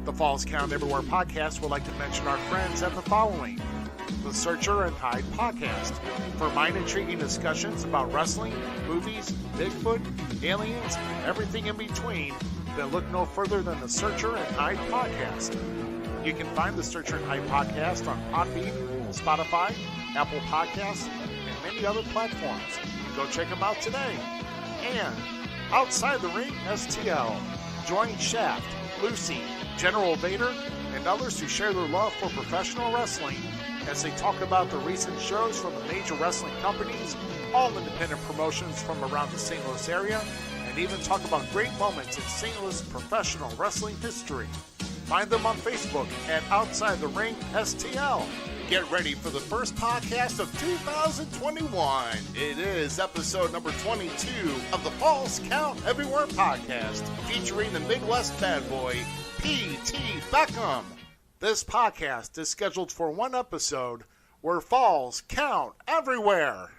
The Falls Count Everywhere podcast would like to mention our friends at the following: the Searcher and Hide podcast, for mind-intriguing discussions about wrestling, movies, Bigfoot, aliens, and everything in between. Then look no further than the Searcher and Hide podcast. You can find the Searcher and Hide podcast on Podbean, Spotify, Apple Podcasts, and many other platforms. Go check them out today. And Outside the Ring STL. Join Shaft, Lucy, General Vader, and others who share their love for professional wrestling as they talk about the recent shows from the major wrestling companies, all independent promotions from around the St. Louis area, and even talk about great moments in St. Louis professional wrestling history. Find them on Facebook at Outside the Ring STL. Get ready for the first podcast of 2021. It is episode number 22 of the Falls Count Everywhere podcast, featuring the Midwest Badboy, P.T. Beckham. This podcast is scheduled for one episode where falls count everywhere.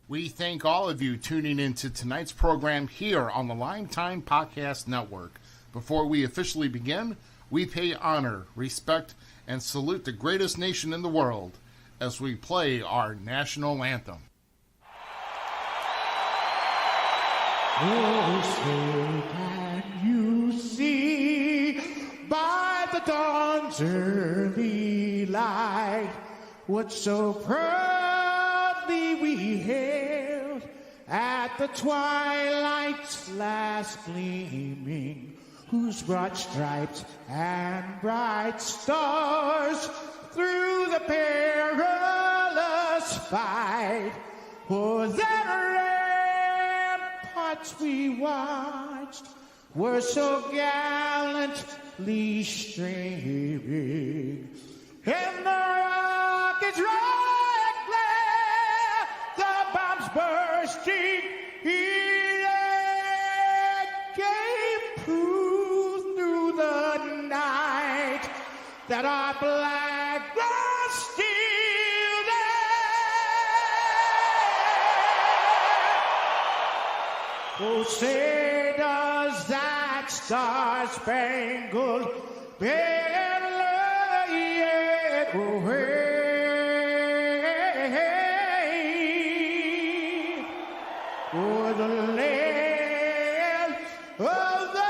We thank all of you tuning into tonight's program here on the Line Time Podcast Network. Before we officially begin, we pay honor, respect, and salute the greatest nation in the world as we play our national anthem. Oh, say can you see by the dawn's early light what so proudly we hailed at the twilight's last gleaming, whose broad stripes and bright stars through the perilous fight for their ramparts we watched were so gallantly streaming, and the rockets' red glare, the bombs bursting in air, gave proof through the night that our flag was still there. Oh, say does that star-spangled banner yet wave o'er the land of the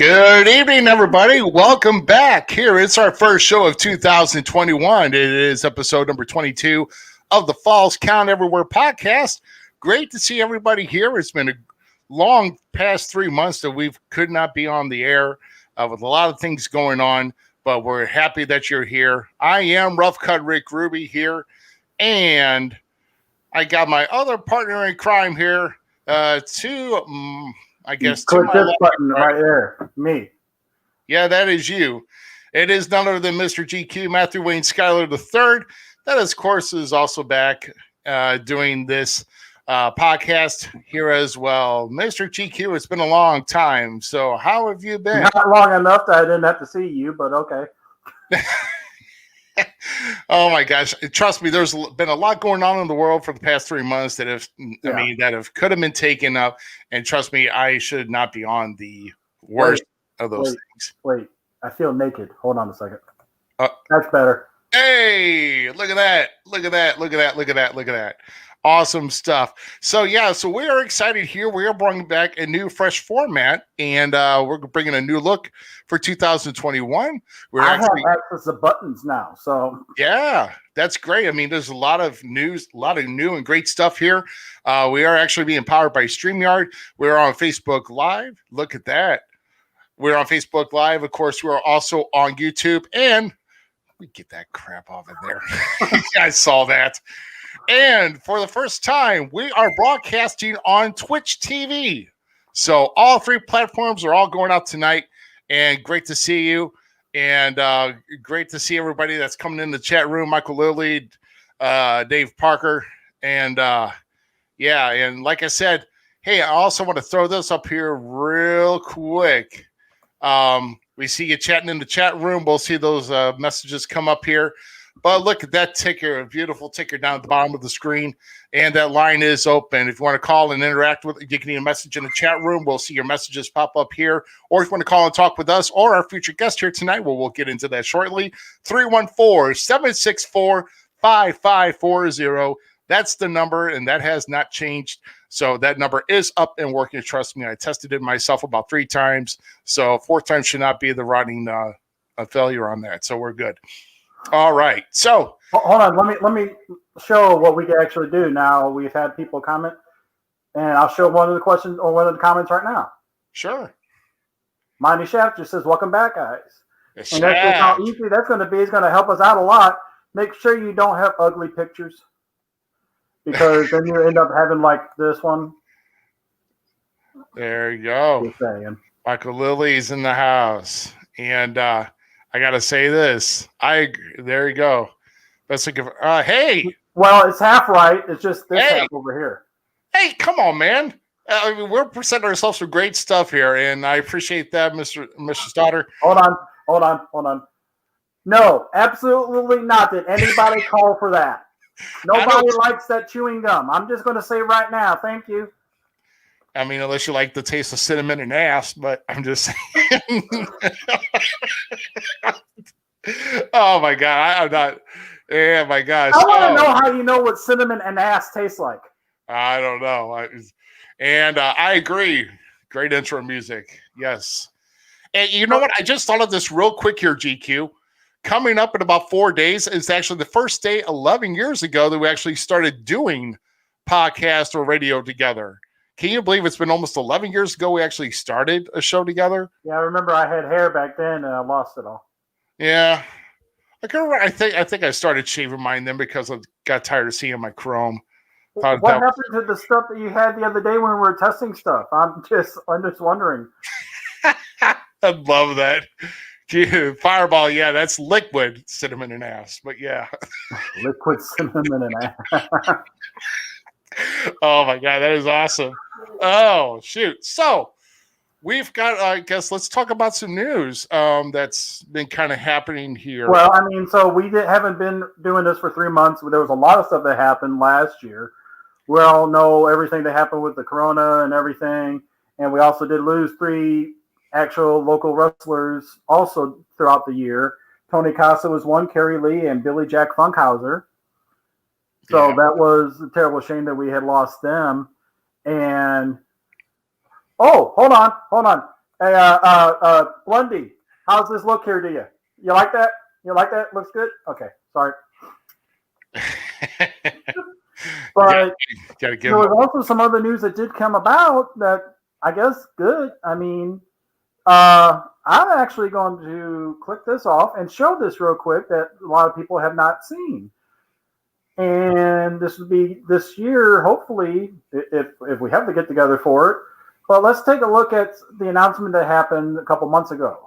Good evening, everybody. Welcome back. Here it's our first show of 2021. It is episode number 22 of the Falls Count Everywhere podcast. Great to see everybody here. It's been a long past 3 months that we could not be on the air with a lot of things going on, but we're happy that you're here. I am Rough Cut Rick Ruby here, and I got my other partner in crime here, Click this button right there. Me. Yeah, that is you. It is none other than Mr. GQ, Matthew Wayne Schuyler III. That, of course, is also back doing this podcast here as well. Mr. GQ, it's been a long time. So how have you been? Not long enough that I didn't have to see you, but okay. Oh my gosh! Trust me, there's been a lot going on in the world for the past 3 months that could have been taken up. And trust me, I should not be on the worst of those things. Wait, I feel naked. Hold on a second. That's better. Hey, look at that! Look at that! Look at that! Look at that! Look at that! Awesome stuff. So we are excited here. We are bringing back a new, fresh format, and we're bringing a new look for 2021. I have access to buttons now, so yeah, that's great. I mean, there's a lot of news, a lot of new and great stuff here. We are actually being powered by StreamYard. We're on Facebook Live. Look at that. We're on Facebook Live. Of course, we're also on YouTube, and we get that crap off of there. I saw that. And for the first time, we are broadcasting on Twitch TV. So all three platforms are all going out tonight. And great to see you. And great to see everybody that's coming in the chat room. Michael Lilly, Dave Parker. And and like I said, hey, I also want to throw this up here real quick. We see you chatting in the chat room. We'll see those messages come up here. But look at that ticker, a beautiful ticker down at the bottom of the screen. And that line is open. If you want to call and interact with it, you can leave a message in the chat room. We'll see your messages pop up here. Or if you want to call and talk with us or our future guest here tonight, we'll get into that shortly. 314-764-5540. That's the number, and that has not changed. So that number is up and working. Trust me, I tested it myself about 3 times. So 4th time should not be the running a failure on that. So we're good. All right. So hold on. Let me show what we can actually do. Now we've had people comment, and I'll show one of the questions or one of the comments right now. Sure. Mighty Shaft just says, "Welcome back, guys." And that's just how easy that's going to be. It's going to help us out a lot. Make sure you don't have ugly pictures, because then you end up having like this one. There you go. Just saying. Michael Lilly's in the house, and I gotta say this. There you go. Let's think of hey. Well, it's half right. It's just this half over here. Hey, come on, man. I mean, we're presenting ourselves with great stuff here, and I appreciate that, Mr. Stoddard. Hold on. No, absolutely not. Did anybody call for that? Nobody likes that chewing gum. I'm just going to say right now, thank you. I mean, unless you like the taste of cinnamon and ass, but I'm just saying. Oh my God. I'm not. Yeah, my gosh. I want to know how you know what cinnamon and ass tastes like. I don't know. I agree. Great intro music. Yes. And you know what? I just thought of this real quick here, GQ. Coming up in about 4 days is actually the first day 11 years ago that we actually started doing podcast or radio together. Can you believe it's been almost 11 years ago we actually started a show together? Yeah, I remember I had hair back then and I lost it all. Yeah. I think I started shaving mine then because I got tired of seeing my chrome. What happened to the stuff that you had the other day when we were testing stuff? I'm just wondering. I love that. Fireball, yeah, that's liquid cinnamon and ass, but yeah. Liquid cinnamon and ass. Oh my God, that is awesome. Oh, shoot. So we've got, I guess, let's talk about some news that's been kind of happening here. Well, I mean, so we haven't been doing this for 3 months. There was a lot of stuff that happened last year. We all know everything that happened with the corona and everything. And we also did lose 3 actual local wrestlers also throughout the year. Tony Casa was one, Kerry Lee, and Billy Jack Funkhauser. So that was a terrible shame that we had lost them. And hold on. Hey, Blondie, how's this look here to you? You like that? You like that? Looks good? Okay, sorry. But gotta give there was also some other news that did come about that I guess good. I mean, I'm actually going to click this off and show this real quick that a lot of people have not seen. And this will be this year, hopefully, if we have to get together for it. But let's take a look at the announcement that happened a couple months ago.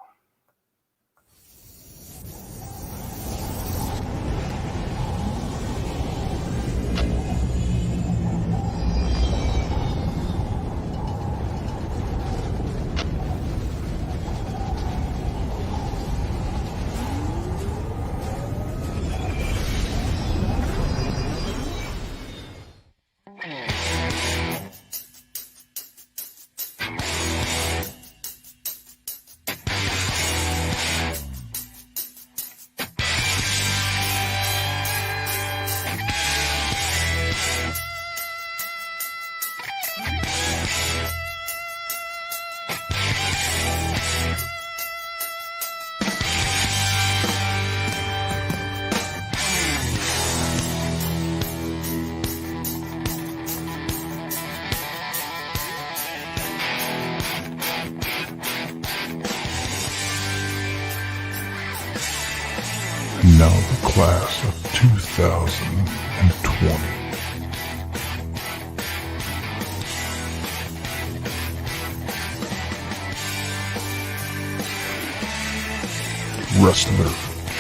Now the class of 2020. Wrestler,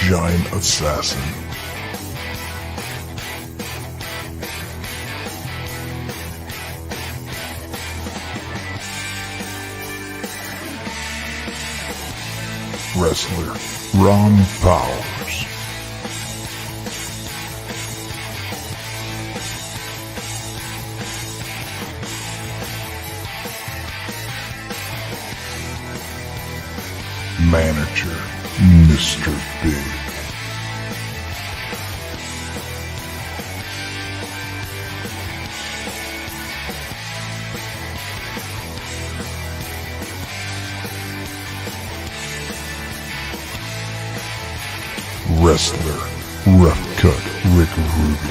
Giant Assassin. Wrestler, Ron Powers. Manager, Mr. Big. Wrestler, Rough Cut Rick Ruby.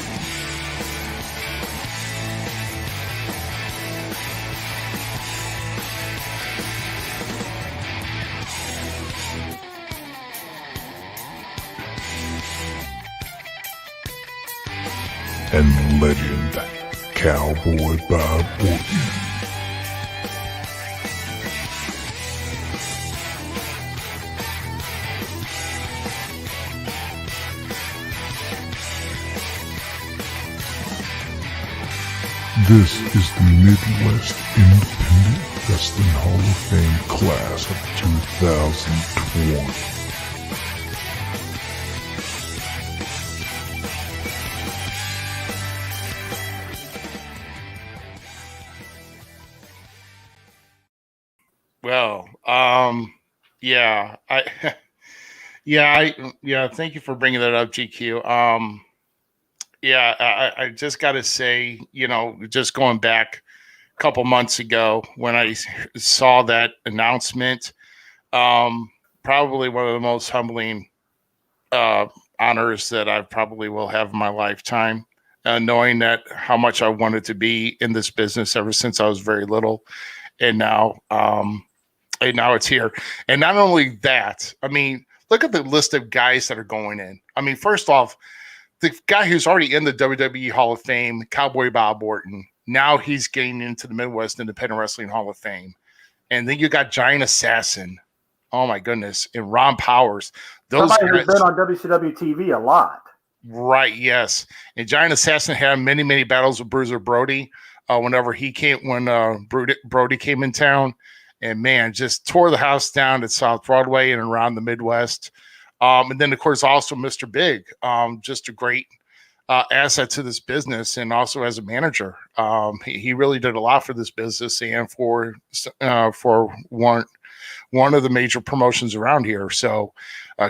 And legend, Cowboy Bob Orton. This is the Midwest Independent Wrestling Hall of Fame class of 2020. Well, yeah, thank you for bringing that up, GQ. I just got to say, just going back a couple months ago when I saw that announcement, probably one of the most humbling honors that I probably will have in my lifetime, knowing that how much I wanted to be in this business ever since I was very little, and now it's here. And not only that, I mean, look at the list of guys that are going in. I mean, first off, the guy who's already in the WWE Hall of Fame, Cowboy Bob Orton, now he's getting into the Midwest Independent Wrestling Hall of Fame. And then you got Giant Assassin. Oh, my goodness. And Ron Powers. Somebody who's been on WCW TV a lot. Right, yes. And Giant Assassin had many, many battles with Bruiser Brody when Brody came in town. And, man, just tore the house down at South Broadway and around the Midwest. And then, of course, also Mr. Big, just a great asset to this business, and also as a manager. He really did a lot for this business and for one of the major promotions around here. So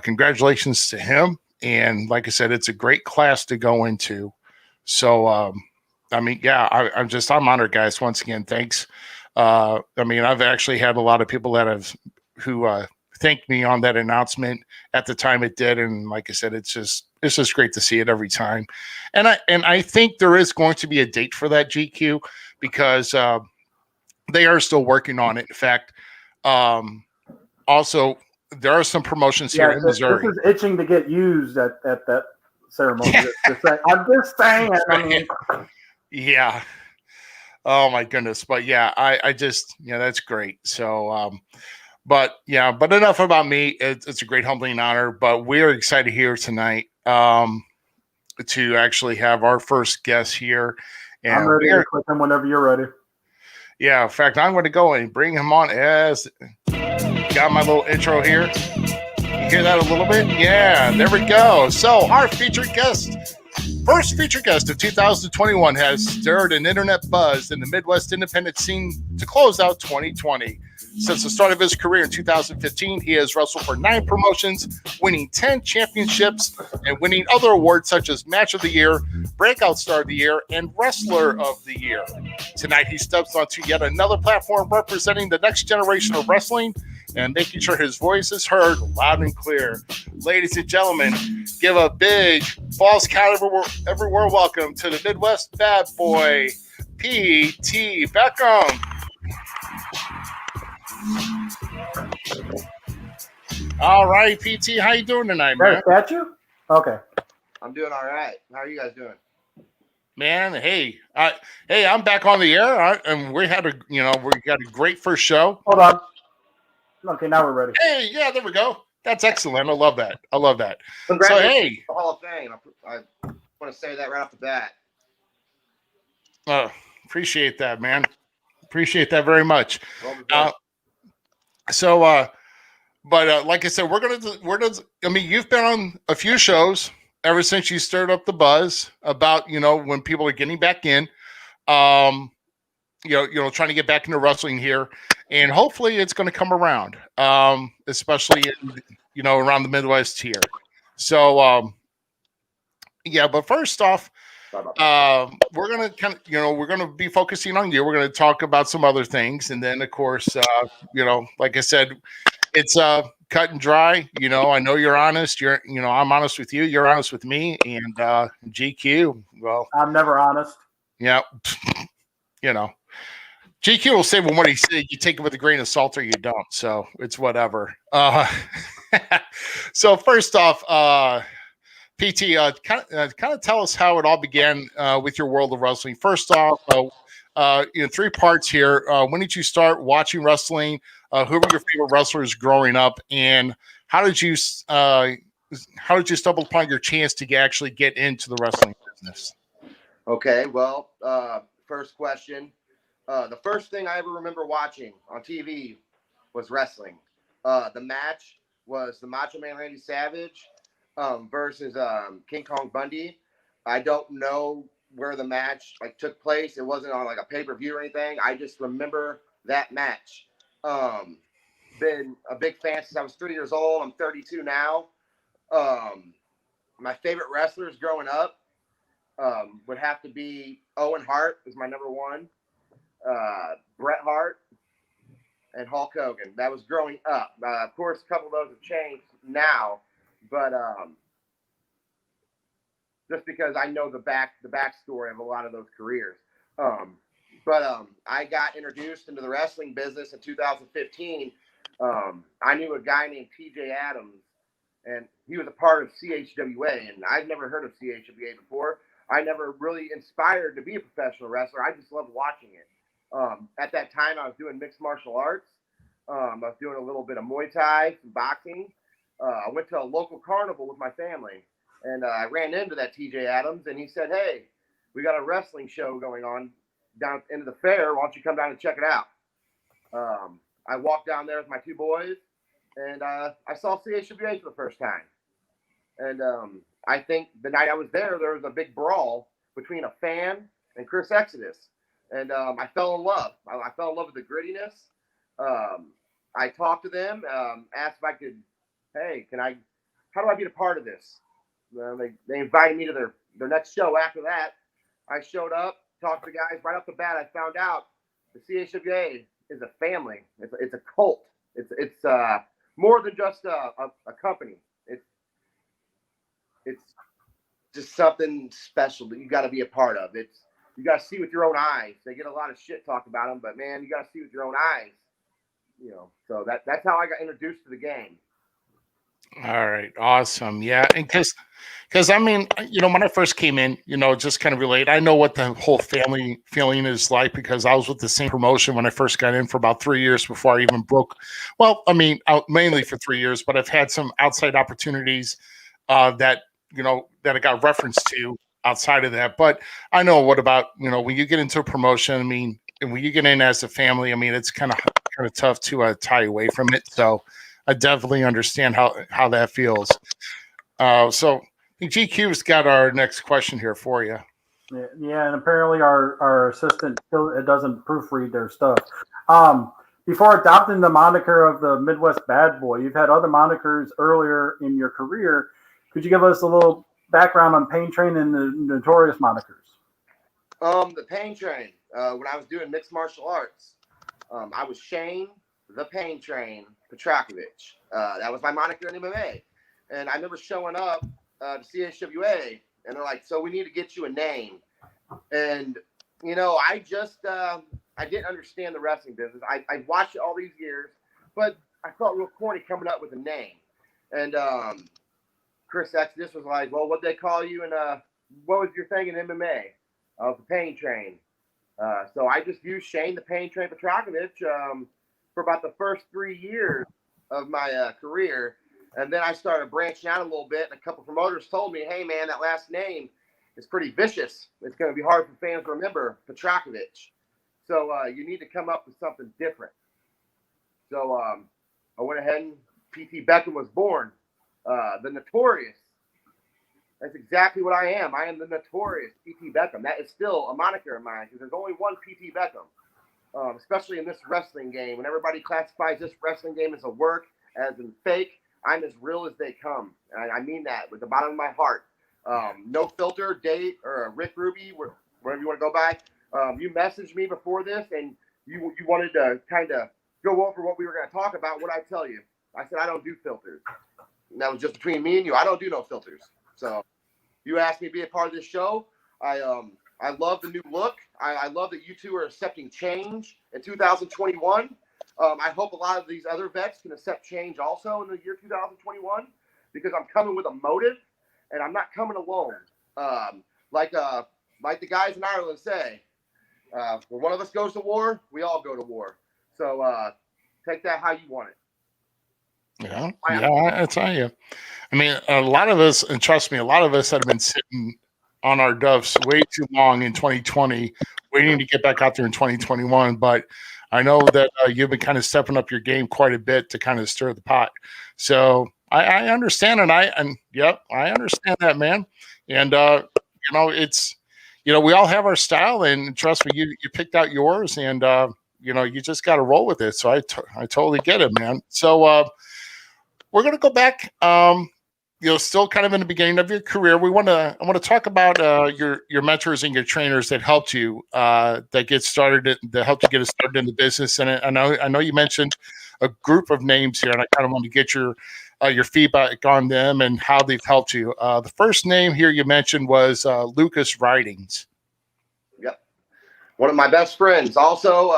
congratulations to him. And like I said, it's a great class to go into. So, I'm honored, guys. Once again, thanks I mean, I've actually had a lot of people who thanked me on that announcement at the time it did, and like I said, it's just great to see it every time. And I think there is going to be a date for that, GQ, because they are still working on it. In fact, also there are some promotions here in Missouri. This is itching to get used at that ceremony. I'm just saying. I mean, yeah. Oh my goodness. But yeah, I just, that's great. So, but enough about me. It's a great humbling honor, but we're excited here tonight to actually have our first guest here. And I'm ready to click him whenever you're ready. Yeah, in fact, I'm going to go and bring him on as got my little intro here. You hear that a little bit? Yeah, there we go. So our first featured guest of 2021 has stirred an internet buzz in the Midwest independent scene to close out 2020. Since the start of his career in 2015, he has wrestled for 9 promotions, winning 10 championships and winning other awards such as Match of the Year, Breakout Star of the Year, and Wrestler of the Year. Tonight, he steps onto yet another platform representing the next generation of wrestling and making sure his voice is heard loud and clear. Ladies and gentlemen, give a big Falls Count everywhere welcome to the Midwest Badboy, P.T. Beckham. All right, PT, how you doing tonight, man? Catch you? Okay. I'm doing all right. How are you guys doing? Man, hey, I'm back on the air, and we got a great first show. Hold on. Okay, now we're ready. Hey, yeah, there we go. That's excellent. I love that. Congratulations, so, hey, the Hall of Fame. I want to say that right off the bat. Appreciate that, man. Appreciate that very much. But like I said, we're gonna. I mean, you've been on a few shows ever since you stirred up the buzz about when people are getting back in, trying to get back into wrestling here, and hopefully it's going to come around, especially around the Midwest here. So but first off, we're gonna be focusing on you. We're gonna talk about some other things, and then of course, like I said, it's cut and dry. I know you're honest. I'm honest with you. You're honest with me. And GQ, well, I'm never honest. Yeah, GQ will say when what he said, you take it with a grain of salt or you don't. So it's whatever. So first off, PT, kind of tell us how it all began with your world of wrestling. First off, 3 parts here. When did you start watching wrestling? Who were your favorite wrestlers growing up, and how did you stumble upon your chance to actually get into the wrestling business? Okay, well, first question. The first thing I ever remember watching on TV was wrestling. The match was the Macho Man Randy Savage versus King Kong Bundy. I don't know where the match took place. It wasn't on a pay-per-view or anything. I just remember that match. Been a big fan since I was 3 years old. I'm 32 now. My favorite wrestlers growing up would have to be Owen Hart is my number one. Bret Hart and Hulk Hogan. That was growing up. Of course, a couple of those have changed now, but just because I know the backstory of a lot of those careers. I got introduced into the wrestling business in 2015. I knew a guy named TJ Adams, and he was a part of CHWA, and I'd never heard of CHWA before. I never really inspired to be a professional wrestler. I just loved watching it. At that time, I was doing mixed martial arts. I was doing a little bit of Muay Thai, some boxing. I went to a local carnival with my family, and I ran into that TJ Adams, and he said, "Hey, we got a wrestling show going on down into the fair. Why don't you come down and check it out?" I walked down there with my 2 boys, and I saw CHWA for the first time. And I think the night I was there was a big brawl between a fan and Chris Exodus. And I fell in love. I fell in love with the grittiness. I talked to them, asked if I could, hey, how do I be a part of this? They invited me to their next show. After that, I showed up, talked to the guys. Right off the bat, I found out the CHWA is a family. It's a cult. It's more than just a company. It's just something special that you got to be a part of. You got to see with your own eyes. They get a lot of shit talked about them, but man, you got to see with your own eyes. So that's how I got introduced to the game. All right, awesome. Yeah, and because I mean, when I first came in, just kind of relate. I know what the whole family feeling is like because I was with the same promotion when I first got in for about 3 years before I even broke. Well, I mean, mainly for 3 years, but I've had some outside opportunities that that I got referenced to outside of that. But I know what about when you get into a promotion. I mean, and when you get in as a family, I mean, it's kind of tough to tie away from it. So I definitely understand how that feels. So I think GQ's got our next question here for you. Yeah, and apparently our assistant still doesn't proofread their stuff. Before adopting the moniker of the Midwest Badboy, you've had other monikers earlier in your career. Could you give us a little background on Pain Train and the notorious monikers? The Pain Train. When I was doing mixed martial arts, I was Shane the Pain Train Petrakovich. That was my moniker in MMA. And I remember showing up to CHWA, and they're like, so we need to get you a name. And, I didn't understand the wrestling business. I watched it all these years, but I felt real corny coming up with a name. And Chris Exodus was like, well, what'd they call you? And what was your thing in MMA? The Pain Train. So I just used Shane the Pain Train Petrakovich for about the first 3 years of my career. And then I started branching out a little bit. And a couple promoters told me, hey, man, that last name is pretty vicious. It's going to be hard for fans to remember, Petrakovich. So you need to come up with something different. So I went ahead and PT Beckham was born. The Notorious. That's exactly what I am. I am the Notorious PT Beckham. That is still a moniker of mine because there's only one PT Beckham, especially in this wrestling game. When everybody classifies this wrestling game as a work, as in fake, I'm as real as they come. And I mean that with the bottom of my heart. No filter, date, or Rick Ruby, wherever you want to go by. You messaged me before this, and you wanted to kind of go over what we were going to talk about. What I tell you, I said I don't do filters. And that was just between me and you. I don't do no filters. So you asked me to be a part of this show. I love the new look. I love that you two are accepting change in 2021. I hope a lot of these other vets can accept change also in the year 2021 because I'm coming with a motive and I'm not coming alone. Like the guys in Ireland say, when one of us goes to war, we all go to war. So take that how you want it. Yeah, I tell you. I mean, a lot of us, and trust me, a lot of us have been sitting on our duffs way too long in 2020, waiting to get back out there in 2021. But I know that you've been kind of stepping up your game quite a bit to kind of stir the pot. So I understand, and I understand that, man. And it's we all have our style, and trust me, you picked out yours, and you just got to roll with it. So I totally get it, man. So we're gonna go back. Still kind of in the beginning of your career. I want to talk about your mentors and your trainers that helped you that helped you get started in the business. And I know you mentioned a group of names here, and I kind of want to get your feedback on them and how they've helped you. The first name here you mentioned was Lucas Ridings. Yep, one of my best friends. Also,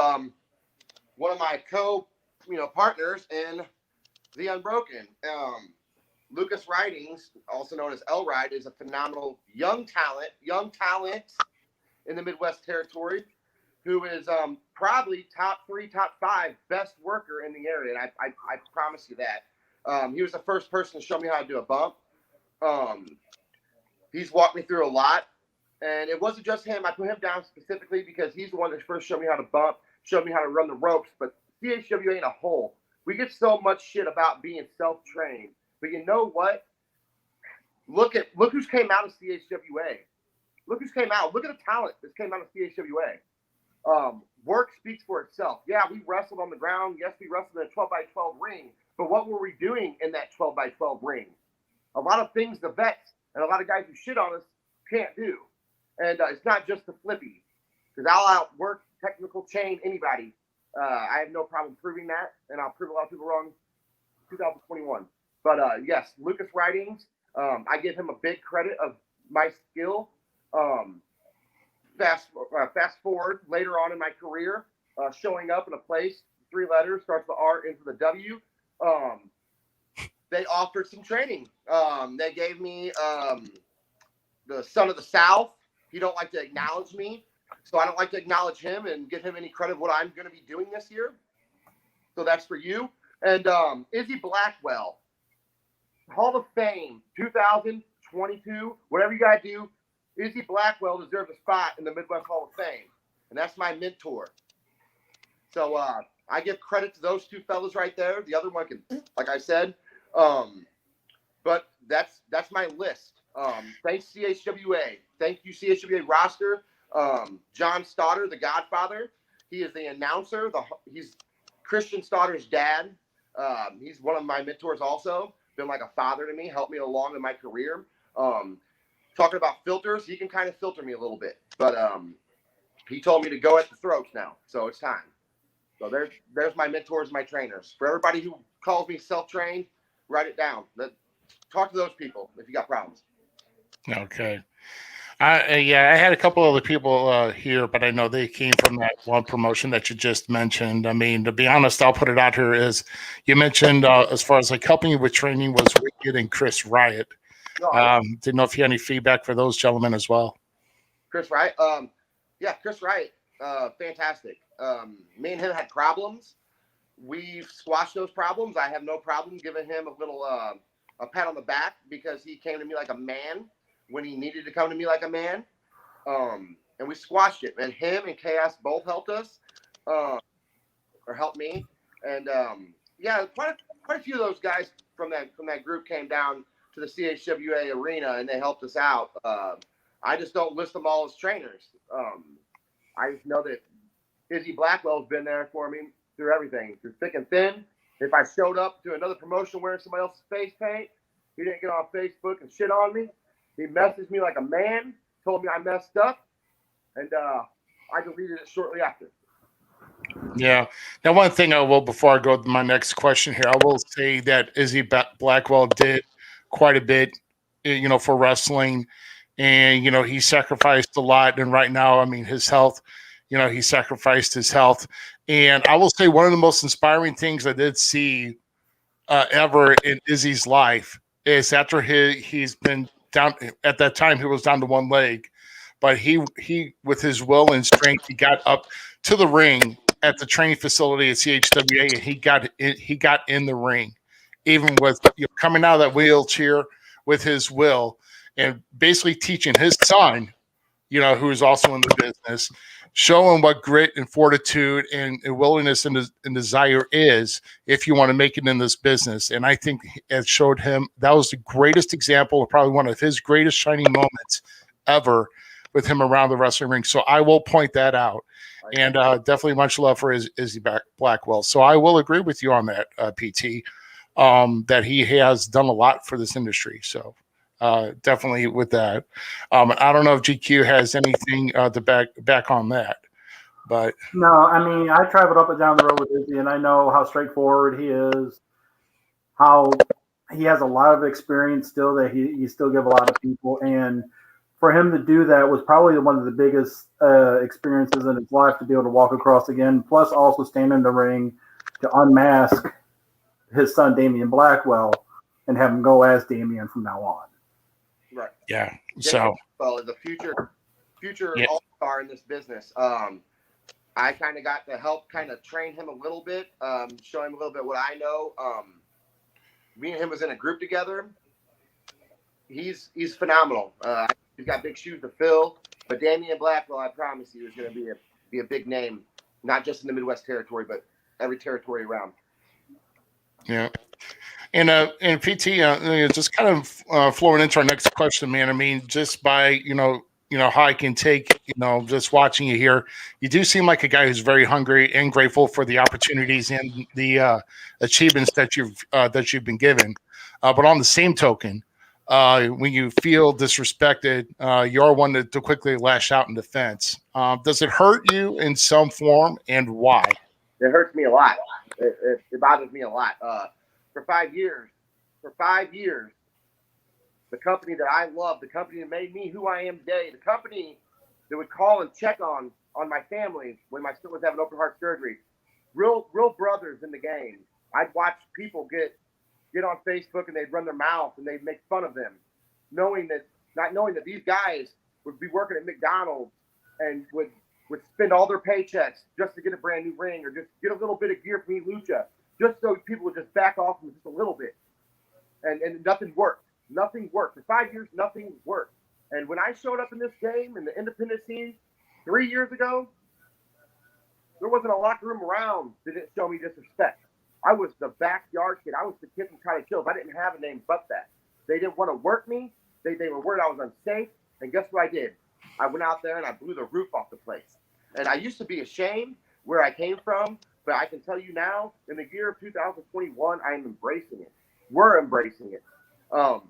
one of my partners in The Unbroken. Lucas Ridings, also known as L Ride, is a phenomenal young talent in the Midwest territory, who is probably top 3, top 5 best worker in the area. And I promise you that. He was the first person to show me how to do a bump. He's walked me through a lot. And it wasn't just him. I put him down specifically because he's the one that first showed me how to bump, showed me how to run the ropes. But CHWA in a whole, we get so much shit about being self-trained. But you know what? Look who's came out of CHWA. Look who's came out. Look at the talent that came out of CHWA. Work speaks for itself. Yeah, we wrestled on the ground. Yes, we wrestled in a 12x12 ring. But what were we doing in that 12x12 ring? A lot of things the vets and a lot of guys who shit on us can't do. And it's not just the flippy. Because I'll outwork technical chain anybody. I have no problem proving that, and I'll prove a lot of people wrong 2021. But yes, Lucas Writings, I give him a big credit of my skill. Fast forward later on in my career, showing up in a place, 3 letters, starts the R into the W. They offered some training. They gave me the son of the South. He don't like to acknowledge me, so I don't like to acknowledge him and give him any credit of what I'm going to be doing this year. So that's for you. And Izzy Blackwell, Hall of Fame 2022, whatever you got to do, Izzy Blackwell deserves a spot in the Midwest Hall of Fame, and that's my mentor. So I give credit to those 2 fellas right there. The other one can, like I said, but that's my list. Thanks CHWA. Thank you CHWA roster. John Stoddard, the Godfather. He is the announcer. He's Christian Stoddar's dad. He's one of my mentors also. Been like a father to me, helped me along in my career. Talking about filters, he can kind of filter me a little bit. But he told me to go at the throats now. So it's time. So there's my mentors, my trainers. For everybody who calls me self-trained, write it down. Talk to those people if you got problems. Okay. I had a couple other people here, but I know they came from that one promotion that you just mentioned. I mean, to be honest, I'll put it out here is you mentioned as far as like helping you with training was Wicked and Chris Riot. Didn't know if you had any feedback for those gentlemen as well. Chris Riot, yeah, Chris Riot, fantastic. Me and him had problems. We've squashed those problems. I have no problem giving him a little a pat on the back because he came to me like a man when he needed to come to me like a man. And we squashed it. And him and Chaos both helped us, or helped me. And yeah, quite a few of those guys from that group came down to the CHWA arena and they helped us out. I just don't list them all as trainers. I just know that Izzy Blackwell's been there for me through everything, through thick and thin. If I showed up to another promotion wearing somebody else's face paint, he didn't get on Facebook and shit on me. He messaged me like a man, told me I messed up, and I deleted it shortly after. Yeah. Now, one thing I will, before I go to my next question here, I will say that Izzy Blackwell did quite a bit, for wrestling, and, he sacrificed a lot. And right now, I mean, his health, he sacrificed his health. And I will say one of the most inspiring things I did see ever in Izzy's life is after he's been down at that time, he was down to one leg, but he with his will and strength, he got up to the ring at the training facility at CHWA, and he got in the ring, even with coming out of that wheelchair with his will, and basically teaching his son, who is also in the business, showing what grit and fortitude and willingness and desire is if you want to make it in this business. And I think it showed him that was the greatest example, probably one of his greatest shining moments ever with him around the wrestling ring. So I will point that out. And definitely much love for Izzy Blackwell. So I will agree with you on that, PT, that he has done a lot for this industry. So definitely with that. I don't know if GQ has anything to back on that, but no, I mean, I traveled up and down the road with Izzy, and I know how straightforward he is, how he has a lot of experience still that he still give a lot of people, and for him to do that was probably one of the biggest experiences in his life, to be able to walk across again, plus also stand in the ring to unmask his son Damian Blackwell and have him go as Damian from now on. Right. Yeah. So, well, the future all-star in this business. I kind of got to help kind of train him a little bit, show him a little bit what I know. Me and him was in a group together. He's phenomenal. He's got big shoes to fill. But Damian Blackwell, I promise you, is going to be a big name, not just in the Midwest territory, but every territory around. Yeah. And PT, just kind of flowing into our next question, man. I mean, just by how I can take, just watching you here, you do seem like a guy who's very hungry and grateful for the opportunities and the achievements that you've been given. But on the same token, when you feel disrespected, you're one to quickly lash out in defense. Does it hurt you in some form, and why? It hurts me a lot. It bothers me a lot. For 5 years, the company that I love, the company that made me who I am today, the company that would call and check on my family when my son was having open heart surgery, real brothers in the game. I'd watch people get on Facebook and they'd run their mouth and they'd make fun of them, not knowing that these guys would be working at McDonald's and would spend all their paychecks just to get a brand new ring or just get a little bit of gear from Lucha, just so people would just back off them just a little bit. And nothing worked. Nothing worked. For 5 years, nothing worked. And when I showed up in this game in the independent scene 3 years ago, there wasn't a locker room around that didn't show me disrespect. I was the backyard kid. I was the kid from Cottage Hills. I didn't have a name but that. They didn't want to work me. They were worried I was unsafe. And guess what I did? I went out there and I blew the roof off the place. And I used to be ashamed where I came from, but I can tell you now, in the year of 2021, I am embracing it. We're embracing it. You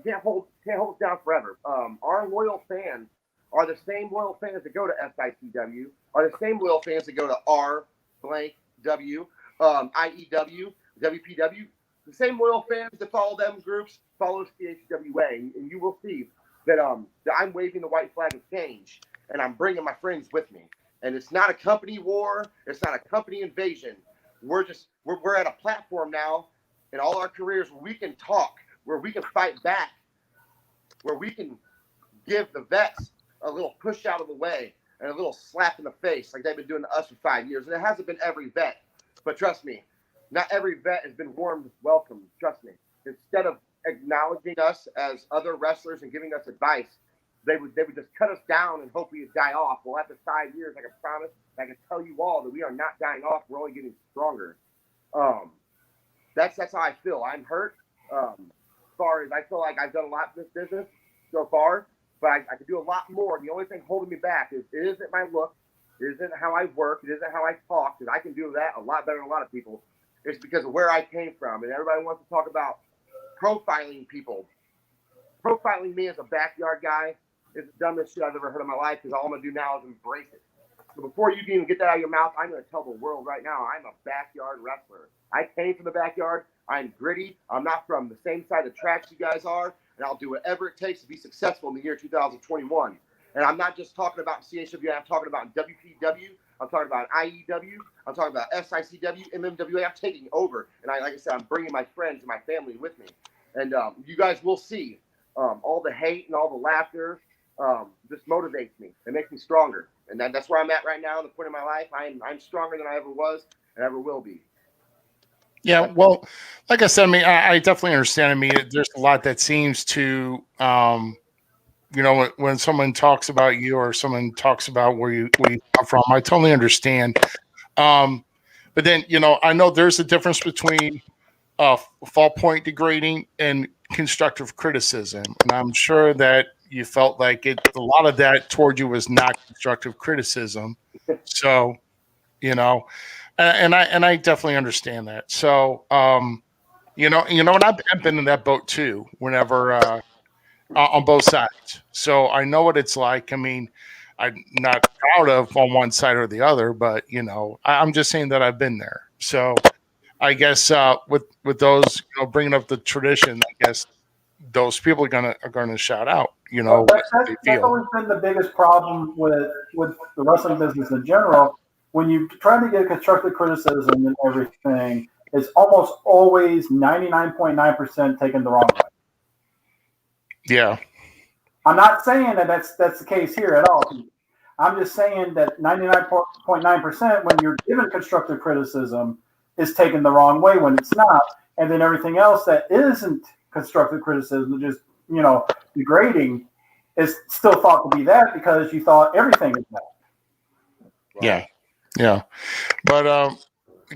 can't hold us down forever. Our loyal fans are the same loyal fans that go to SICW, are the same loyal fans that go to R blank W, IEW, WPW. The same loyal fans that follow them groups follow CHWA, and you will see that I'm waving the white flag of change, and I'm bringing my friends with me. And it's not a company war. It's not a company invasion. We're at a platform now in all our careers where we can talk, where we can fight back, where we can give the vets a little push out of the way and a little slap in the face like they've been doing to us for 5 years. And it hasn't been every vet, but trust me, not every vet has been warm welcome. Trust me. Instead of acknowledging us as other wrestlers and giving us advice, they would just cut us down and hope we would die off. Well, after 5 years, I can promise, I can tell you all that we are not dying off. We're only getting stronger. That's how I feel. I'm hurt. As far as I feel like I've done a lot in this business so far, but I could do a lot more. The only thing holding me back is it isn't my look, it isn't how I work, it isn't how I talk, because I can do that a lot better than a lot of people. It's because of where I came from, and everybody wants to talk about profiling people. Profiling me as a backyard guy is the dumbest shit I've ever heard in my life, because all I'm going to do now is embrace it. So before you can even get that out of your mouth, I'm going to tell the world right now, I'm a backyard wrestler. I came from the backyard. I'm gritty. I'm not from the same side of the tracks you guys are, and I'll do whatever it takes to be successful in the year 2021. And I'm not just talking about CHWA. I'm talking about WPW. I'm talking about IEW. I'm talking about SICW, MMWA. I'm taking over. And like I said, I'm bringing my friends and my family with me. And you guys will see all the hate and all the laughter just motivates me. It makes me stronger. And that's where I'm at right now in the point of my life. I'm stronger than I ever was and ever will be. Yeah, well, like I said, I mean, I definitely understand. I mean, there's a lot that seems to, when someone talks about you or someone talks about where you come from, I totally understand. But then, I know there's a difference between fall point degrading and constructive criticism, and I'm sure that you felt like a lot of that toward you was not constructive criticism. So, and I definitely understand that. So, and I've been in that boat too. Whenever on both sides, so I know what it's like. I mean, I'm not proud of on one side or the other, but I'm just saying that I've been there. So, I guess with those, bringing up the tradition, I guess those people are gonna shout out. That's always been the biggest problem with the wrestling business in general. When you try to get constructive criticism and everything, it's almost always 99.9% taken the wrong way. Yeah. I'm not saying that that's the case here at all. I'm just saying that 99.9% when you're given constructive criticism is taken the wrong way when it's not. And then everything else that isn't constructive criticism, just, degrading, is still thought to be that because you thought everything is that. Yeah. Yeah. But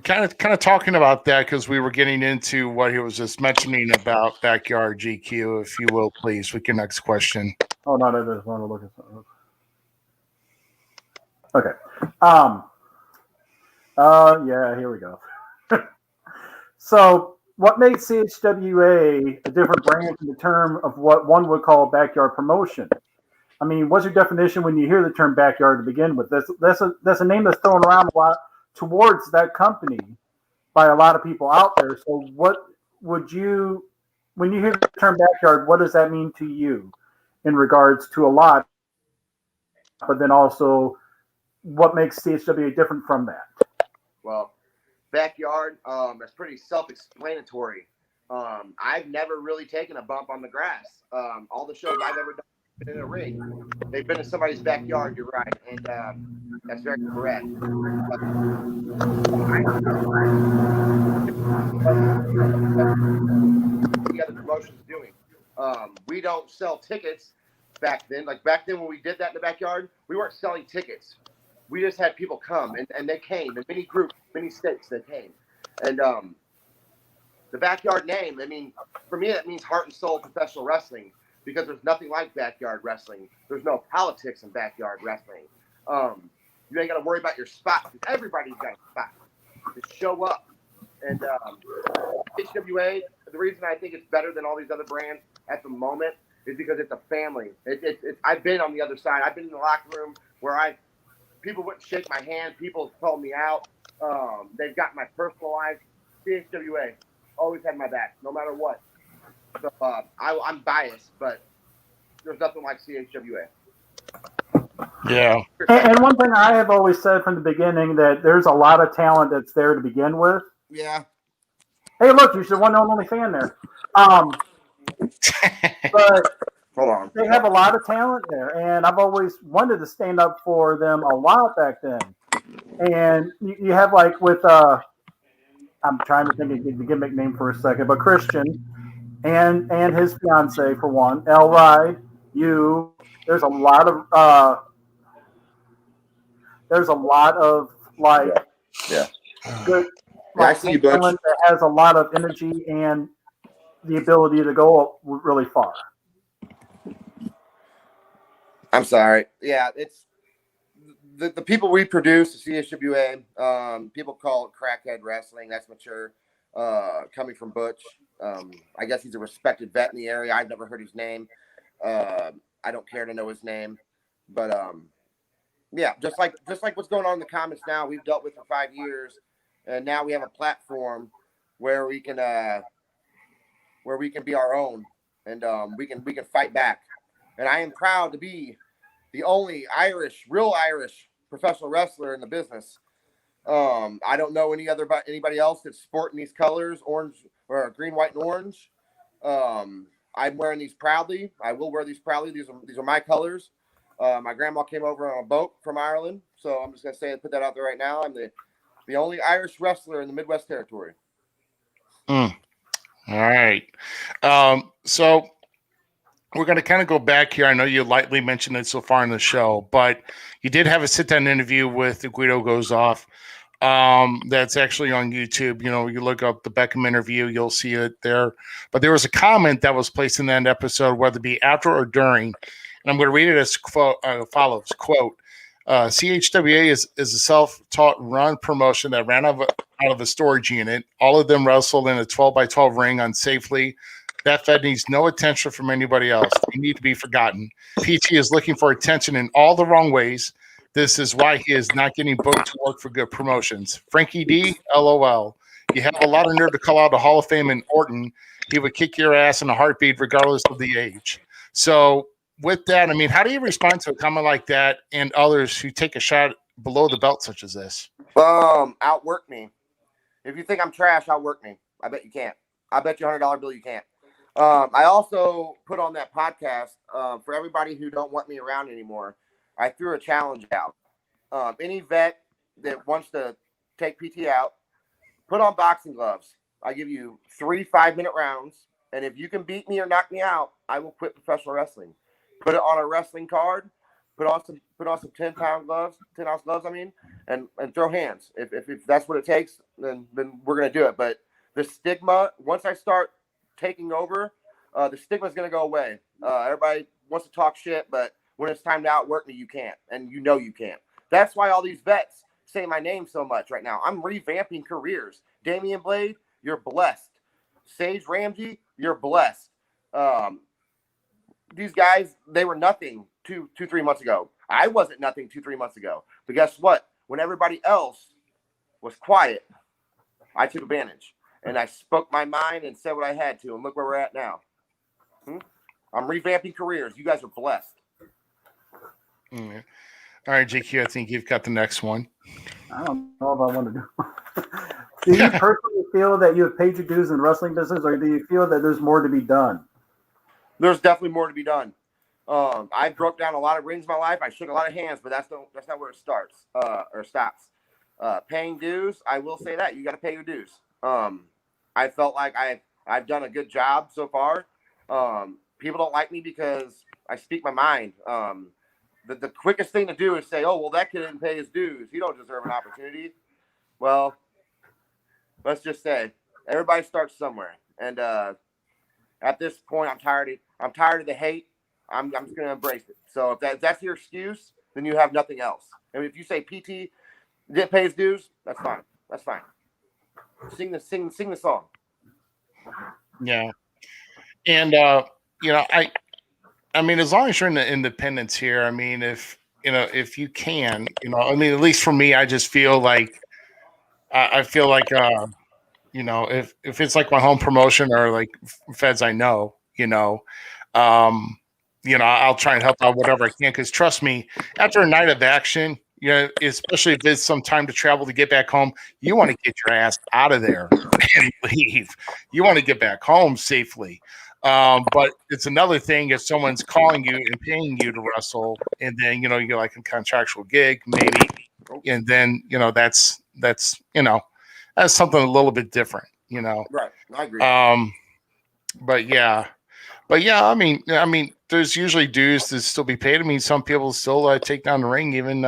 kind of talking about that, because we were getting into what he was just mentioning about backyard GQ, if you will, please, with your next question. Oh, no, I just want to look at something. Okay. Yeah, here we go. So what makes CHWA a different brand in the term of what one would call backyard promotion? I mean, what's your definition when you hear the term backyard to begin with? That's a name that's thrown around a lot towards that company by a lot of people out there. So, what would you, when you hear the term backyard, what does that mean to you in regards to a lot? But then also, what makes CHWA different from that? Well, backyard, that's pretty self-explanatory. I've never really taken a bump on the grass. All the shows I've ever done been in a ring. They've been in somebody's backyard. You're right, and that's very correct. The other promotions doing. We don't sell tickets back then. Like back then when we did that in the backyard, we weren't selling tickets. We just had people come, and they came in many groups, many states. They came, and the backyard name. I mean, for me, that means heart and soul professional wrestling because there's nothing like backyard wrestling. There's no politics in backyard wrestling. You ain't got to worry about your spot because everybody's got a spot. Just show up. And HWA, the reason I think it's better than all these other brands at the moment is because it's a family. I've been on the other side. I've been in the locker room where people wouldn't shake my hand. People called me out. They've got my personal life. CHWA always had my back, no matter what. So I'm biased, but there's nothing like CHWA. Yeah. And one thing I have always said from the beginning that there's a lot of talent that's there to begin with. Yeah. Hey, look, you're the one and only fan there. But Hold on. they have a lot of talent there, and I've always wanted to stand up for them a lot back then. And you have like with I'm trying to think of the gimmick name for a second, but Christian and his fiance for one, L Ride, you. There's a lot of like good. I see you, Butch. Talent that has a lot of energy and the ability to go really far. I'm sorry. Yeah, it's the people we produce, the CHWA, people call it crackhead wrestling. That's mature. Coming from Butch. I guess he's a respected vet in the area. I've never heard his name. I don't care to know his name. But yeah, just like what's going on in the comments now, we've dealt with for 5 years. And now we have a platform where we can be our own, and we can fight back. And I am proud to be the only real Irish professional wrestler in the business. I don't know anybody else that's sporting these colors, orange or green, white, and orange. I'm wearing these proudly. I will wear these proudly. These are my colors. My grandma came over on a boat from Ireland, so I'm just gonna put that out there right now. I'm the only Irish wrestler in the Midwest territory. All right. So we're going to kind of go back here. I know you lightly mentioned it so far in the show, but you did have a sit-down interview with Guido Goes Off. That's actually on YouTube. You know, you look up the Beckham interview, you'll see it there. But there was a comment that was placed in that episode, whether it be after or during, and I'm going to read it as follows, quote, CHWA is a self-taught run promotion that ran out of a storage unit. All of them wrestled in a 12x12 ring unsafely. That fed needs no attention from anybody else. They need to be forgotten. PT is looking for attention in all the wrong ways. This is why he is not getting booked to work for good promotions. Frankie D, LOL. You have a lot of nerve to call out a Hall of Fame in Orton. He would kick your ass in a heartbeat regardless of the age. So with that, I mean, how do you respond to a comment like that and others who take a shot below the belt such as this? Outwork me. If you think I'm trash, outwork me. I bet you can't. I bet you $100 bill you can't. I also put on that podcast for everybody who don't want me around anymore. I threw a challenge out. Any vet that wants to take PT out, put on boxing gloves. I give you 3 5-minute rounds, and if you can beat me or knock me out, I will quit professional wrestling. Put it on a wrestling card. Put on some 10-ounce gloves. And throw hands. If that's what it takes, then we're gonna do it. But the stigma, once I start taking over, the stigma is gonna go away. Everybody wants to talk shit, but when it's time to outwork me, you can't, and you know you can't. That's why all these vets say my name so much right now. I'm revamping careers. Damian Blade, you're blessed. Sage Ramsey, you're blessed. These guys, they were nothing 3 months ago. I wasn't nothing 3 months ago. But guess what? When everybody else was quiet, I took advantage. And I spoke my mind and said what I had to. And look where we're at now. I'm revamping careers. You guys are blessed. Mm-hmm. All right, JQ, I think you've got the next one. I don't know if I want to do. Do you personally feel that you have paid your dues in the wrestling business, or do you feel that there's more to be done? There's definitely more to be done. I broke down a lot of rings in my life. I shook a lot of hands, but that's not where it starts or stops. Paying dues, I will say that you got to pay your dues. I felt like I've done a good job so far. People don't like me because I speak my mind. The quickest thing to do is say, "Oh, well, that kid didn't pay his dues. He don't deserve an opportunity." Well, let's just say everybody starts somewhere, and at this point, I'm tired of the hate. I'm just going to embrace it. So if that's your excuse, then you have nothing else. I mean, if you say PT didn't pay his dues, that's fine. That's fine. Sing the song. Yeah, and I mean, as long as you're in the independence here, I mean, if you can, I mean, at least for me, I just feel like I feel like if it's like my home promotion or like feds I know, I'll try and help out whatever I can, because trust me, after a night of action, especially if it's some time to travel to get back home, you want to get your ass out of there and leave. You want to get back home safely. But it's another thing if someone's calling you and paying you to wrestle, and then you're like a contractual gig maybe, and then that's something a little bit different. Right, I agree. But yeah, I mean, there's usually dues to still be paid. I mean, some people still take down the ring, even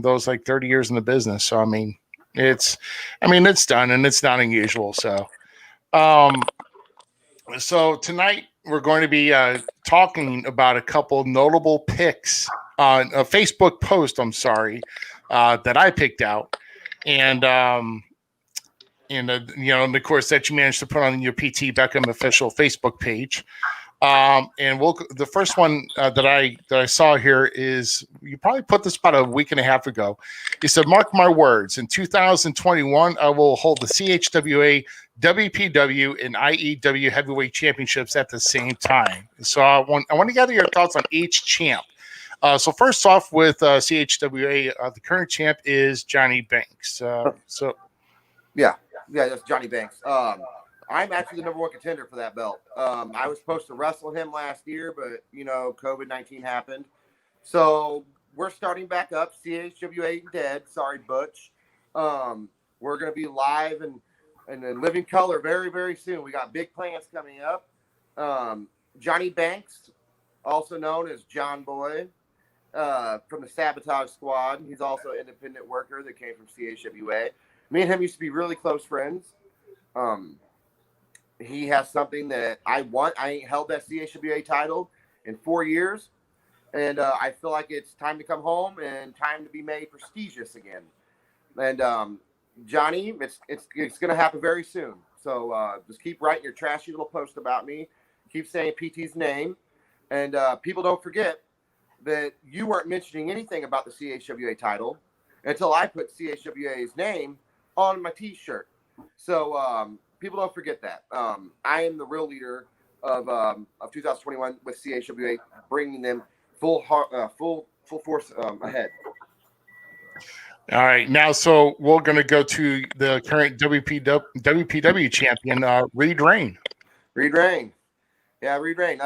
those like 30 years in the business. So I mean, it's done, and it's not unusual. So tonight we're going to be talking about a couple notable picks on a Facebook post. I'm sorry, that I picked out, and and of course that you managed to put on your PT Beckham official Facebook page. And the first one that I saw here is, you probably put this about a week and a half ago. He said, "Mark my words, in 2021, I will hold the CHWA, WPW, and IEW heavyweight championships at the same time." So I want to gather your thoughts on each champ. So first off, with CHWA, the current champ is Johnny Banks. Yeah, that's Johnny Banks. I'm actually the number one contender for that belt. I was supposed to wrestle him last year, but COVID-19 happened. So we're starting back up. CHWA ain't dead. Sorry, Butch. We're gonna be live and in living color very, very soon. We got big plans coming up. Johnny Banks, also known as John Boy, from the Sabotage Squad. He's also an independent worker that came from CHWA. Me and him used to be really close friends. He has something that I want. I ain't held that CHWA title in 4 years, and I feel like it's time to come home and time to be made prestigious again. And Johnny, it's going to happen very soon. So just keep writing your trashy little post about me. Keep saying PT's name, and people don't forget that you weren't mentioning anything about the CHWA title until I put CHWA's name on my T-shirt. So people don't forget that. I am the real leader of 2021 with CHWA, bringing them full force ahead. All right, now so we're going to go to the current WPW champion, Reed Rain. Reed Rain. Yeah, Reed Rain.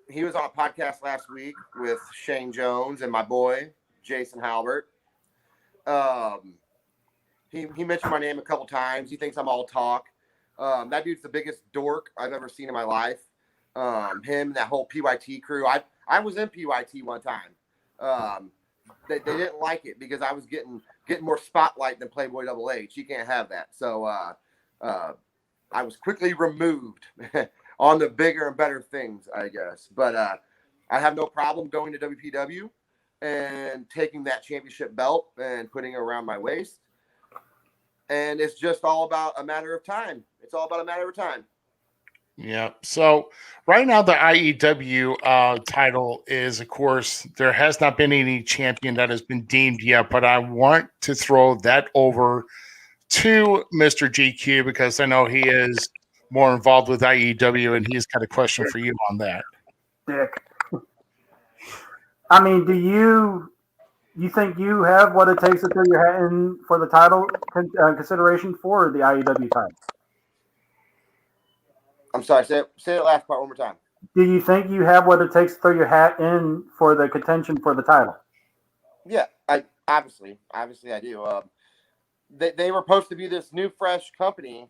He was on a podcast last week with Shane Jones and my boy, Jason Halbert. He mentioned my name a couple times. He thinks I'm all talk. That dude's the biggest dork I've ever seen in my life. Him, that whole PYT crew. I was in PYT one time. They didn't like it because I was getting more spotlight than Playboy Double H. You can't have that. So I was quickly removed on the bigger and better things, I guess. But I have no problem going to WPW and taking that championship belt and putting it around my waist. And it's just all about a matter of time. It's all about a matter of time. Yeah. So right now, the IEW title is, of course, there has not been any champion that has been deemed yet, but I want to throw that over to Mr. GQ because I know he is more involved with IEW and he's got a question for you on that. Dick. I mean, do you think you have what it takes to throw your hat in for the title consideration for the IEW title? I'm sorry. Say the last part one more time. Do you think you have what it takes to throw your hat in for the contention for the title? Yeah, I obviously I do. They were supposed to be this new, fresh company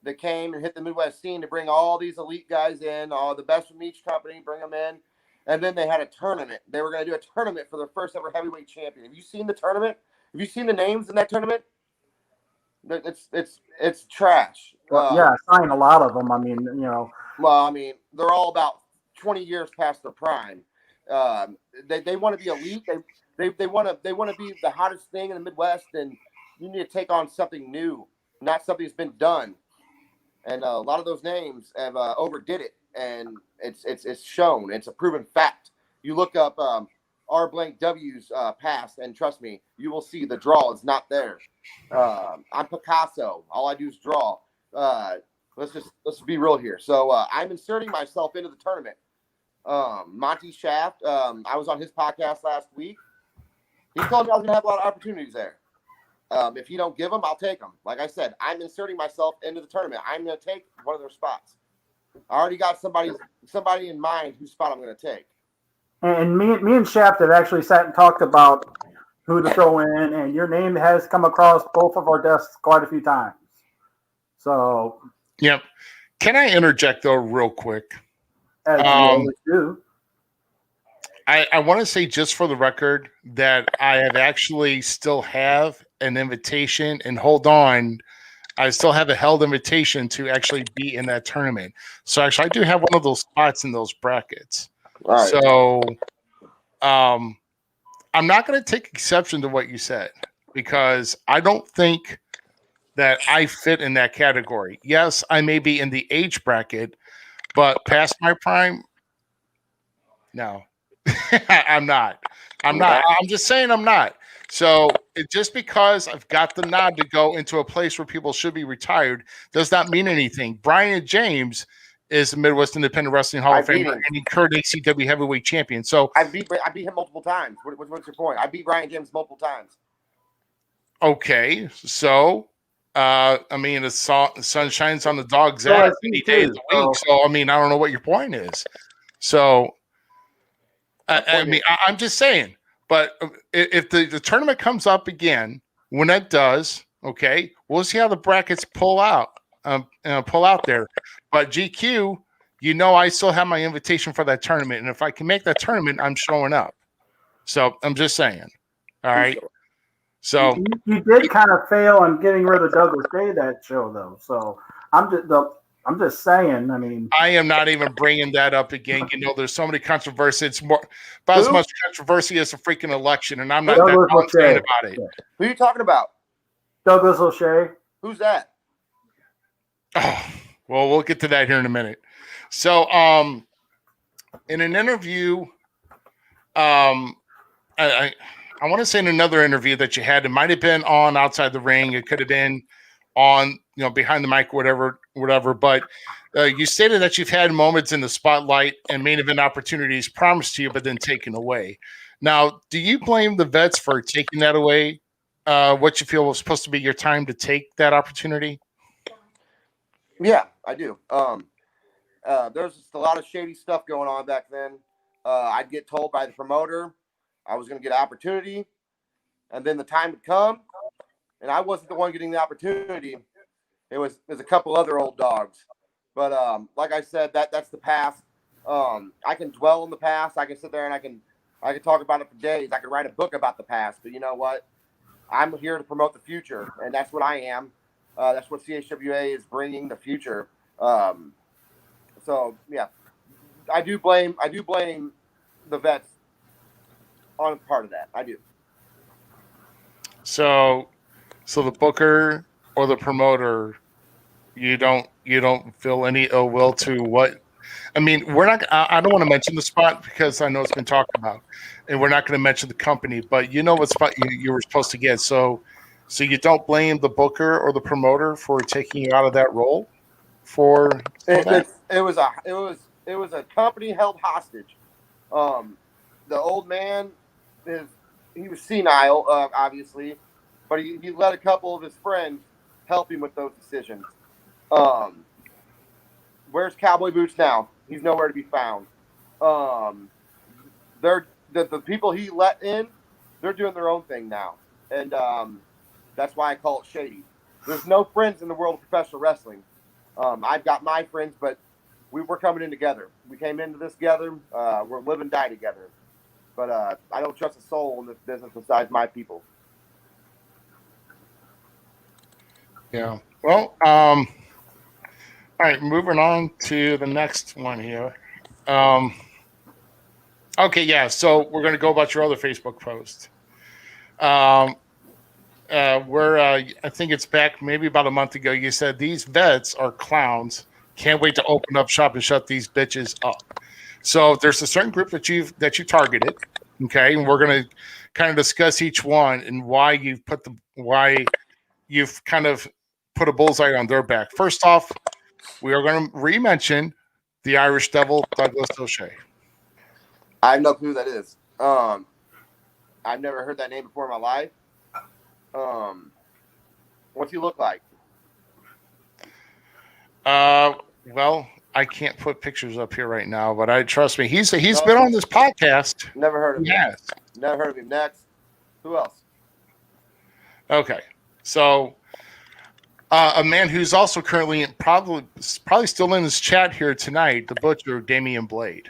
that came and hit the Midwest scene to bring all these elite guys in, all the best from each company, bring them in. And then they had a tournament. They were going to do a tournament for their first ever heavyweight champion. Have you seen the tournament? Have you seen the names in that tournament? It's trash. Well, yeah, I signed a lot of them. I mean, Well, I mean, they're all about 20 years past their prime. They want to be elite. They want to be the hottest thing in the Midwest, and you need to take on something new, not something that's been done. And a lot of those names have overdid it, and it's shown. It's a proven fact. You look up R blank W's past, and trust me, you will see the draw is not there. I'm Picasso. All I do is draw. Let's be real here. So I'm inserting myself into the tournament. Monty Shaft. I was on his podcast last week. He told me I was gonna have a lot of opportunities there. If you don't give them, I'll take them. Like I said, I'm inserting myself into the tournament. I'm going to take one of their spots. I already got somebody in mind whose spot I'm going to take. And me and Shaft have actually sat and talked about who to throw in, and your name has come across both of our desks quite a few times. So, yep. Can I interject though, real quick? As you always do. I want to say, just for the record, that I have actually still have an invitation, and hold on, I still have a held invitation to actually be in that tournament. So actually, I do have one of those spots in those brackets. Right. So, I'm not going to take exception to what you said because I don't think that I fit in that category. Yes, I may be in the age bracket, but past my prime, no. I'm not. I'm just saying I'm not. So just because I've got the nod to go into a place where people should be retired does not mean anything. Brian James is the Midwest Independent Wrestling Hall of Famer and he current ACW heavyweight champion. So I beat him multiple times. What's your point? I beat Brian James multiple times. Okay, so I mean, the sun shines on the dog's ass any day of the week. So I mean, I don't know what your point is. So. I mean, I'm just saying, but if the tournament comes up again, when it does, okay, we'll see how the brackets pull out there. But GQ, I still have my invitation for that tournament, and if I can make that tournament, I'm showing up. So I'm just saying, all right. So you did kind of fail on getting rid of Douglas Day that show, though. So I'm just saying. I mean, I am not even bringing that up again. There's so many controversy. It's more about as much controversy as a freaking election, and I'm not that saying about it. Who are you talking about? Douglas O'Shea. Who's that? Oh, well, we'll get to that here in a minute. So, in an interview, I want to say in another interview that you had, it might have been on Outside the Ring. It could have been on, behind the mic, whatever. But you stated that you've had moments in the spotlight and main event opportunities promised to you, but then taken away. Now, do you blame the vets for taking that away? What you feel was supposed to be your time to take that opportunity? Yeah, I do. There's just a lot of shady stuff going on back then. I'd get told by the promoter I was going to get an opportunity, and then the time would come, and I wasn't the one getting the opportunity. There's a couple other old dogs, but like I said, that's the past. I can dwell on the past. I can sit there and I can talk about it for days. I can write a book about the past. But you know what? I'm here to promote the future, and that's what I am. That's what CHWA is bringing, the future. So yeah, I do blame the vets on part of that. I do. So the booker or the promoter, you don't you don't feel any ill will to what. I mean, we're not. I don't want to mention the spot because I know it's been talked about, and we're not going to mention the company. But you know what spot you were supposed to get. So you don't blame the booker or the promoter for taking you out of that role for some of that. It was a company held hostage. The old man he was senile, obviously, but he let a couple of his friends help him with those decisions. Where's Cowboy Boots now? He's nowhere to be found. They're the people he let in. They're doing their own thing now, and that's why I call it shady. There's no friends in the world of professional wrestling. I've got my friends, but we're coming in together. We came into this together. We're live and die together. But I don't trust a soul in this business besides my people. Yeah. Well, all right, moving on to the next one here. Okay, yeah, so we're going to go about your other Facebook post. Where I think it's back maybe about a month ago, you said, these vets are clowns. Can't wait to open up shop and shut these bitches up. So there's a certain group that you targeted, okay, and we're going to kind of discuss each one and why you've kind of put a bullseye on their back. First off, we are going to re-mention the Irish Devil, Douglas O'Shea. I have no clue who that is. I've never heard that name before in my life. What's he look like? Well, I can't put pictures up here right now, but trust me, he's been on this podcast. Never heard of him. Yes. Never heard of him. Next. Who else? Okay. So a man who's also currently probably still in this chat here tonight, the Butcher, Damian Blade.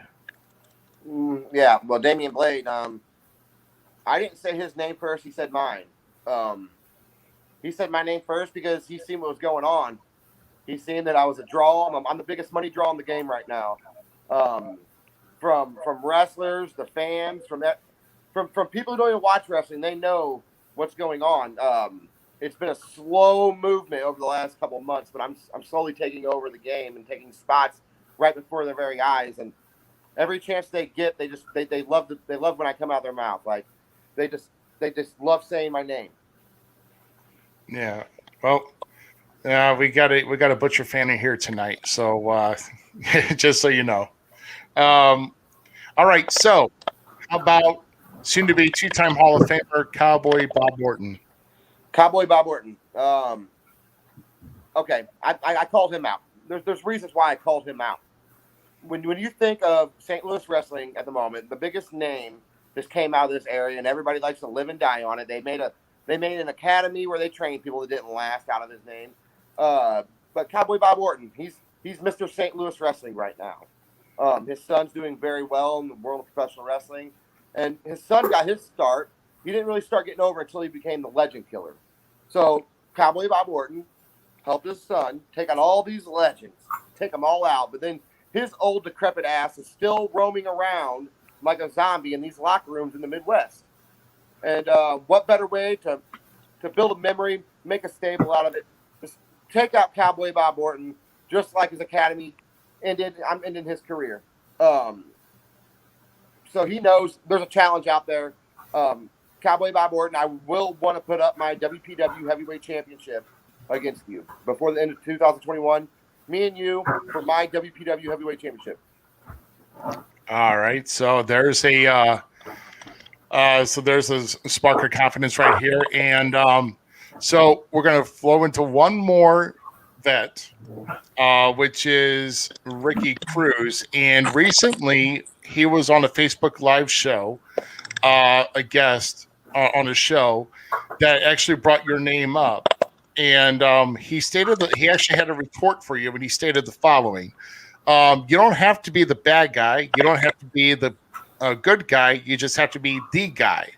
Yeah, well, Damian Blade, I didn't say his name first. He said mine. He said my name first because he seen what was going on. He's seen that I was a draw. I'm the biggest money draw in the game right now. From wrestlers, the fans, from people who don't even watch wrestling, they know what's going on. It's been a slow movement over the last couple of months, but I'm slowly taking over the game and taking spots right before their very eyes. And every chance they get, they love when I come out of their mouth. Like they just love saying my name. Yeah. Well, we got a Butcher fan in here tonight, so just so you know. All right. So, how about soon to be two-time Hall of Famer Cowboy Bob Orton? Cowboy Bob Orton. Okay, I called him out. There's reasons why I called him out. When you think of St. Louis wrestling at the moment, the biggest name just came out of this area, and everybody likes to live and die on it. They made an academy where they trained people that didn't last out of his name. But Cowboy Bob Orton, he's Mr. St. Louis wrestling right now. His son's doing very well in the world of professional wrestling, and his son got his start. He didn't really start getting over until he became the Legend Killer. So Cowboy Bob Orton helped his son take on all these legends, take them all out, but then his old decrepit ass is still roaming around like a zombie in these locker rooms in the Midwest. And what better way to build a memory, make a stable out of it, just take out Cowboy Bob Orton, just like his academy ended. I'm ending his career. So he knows there's a challenge out there. Cowboy Bob Orton, I will want to put up my WPW Heavyweight Championship against you before the end of 2021. Me and you for my WPW Heavyweight Championship. All right. So there's a spark of confidence right here, and so we're going to flow into one more vet, which is Ricky Cruz, and recently he was on a Facebook Live show, a guest on a show that actually brought your name up, and he stated that he actually had a report for you, and he stated the following: you don't have to be the bad guy, you don't have to be the good guy, you just have to be the guy.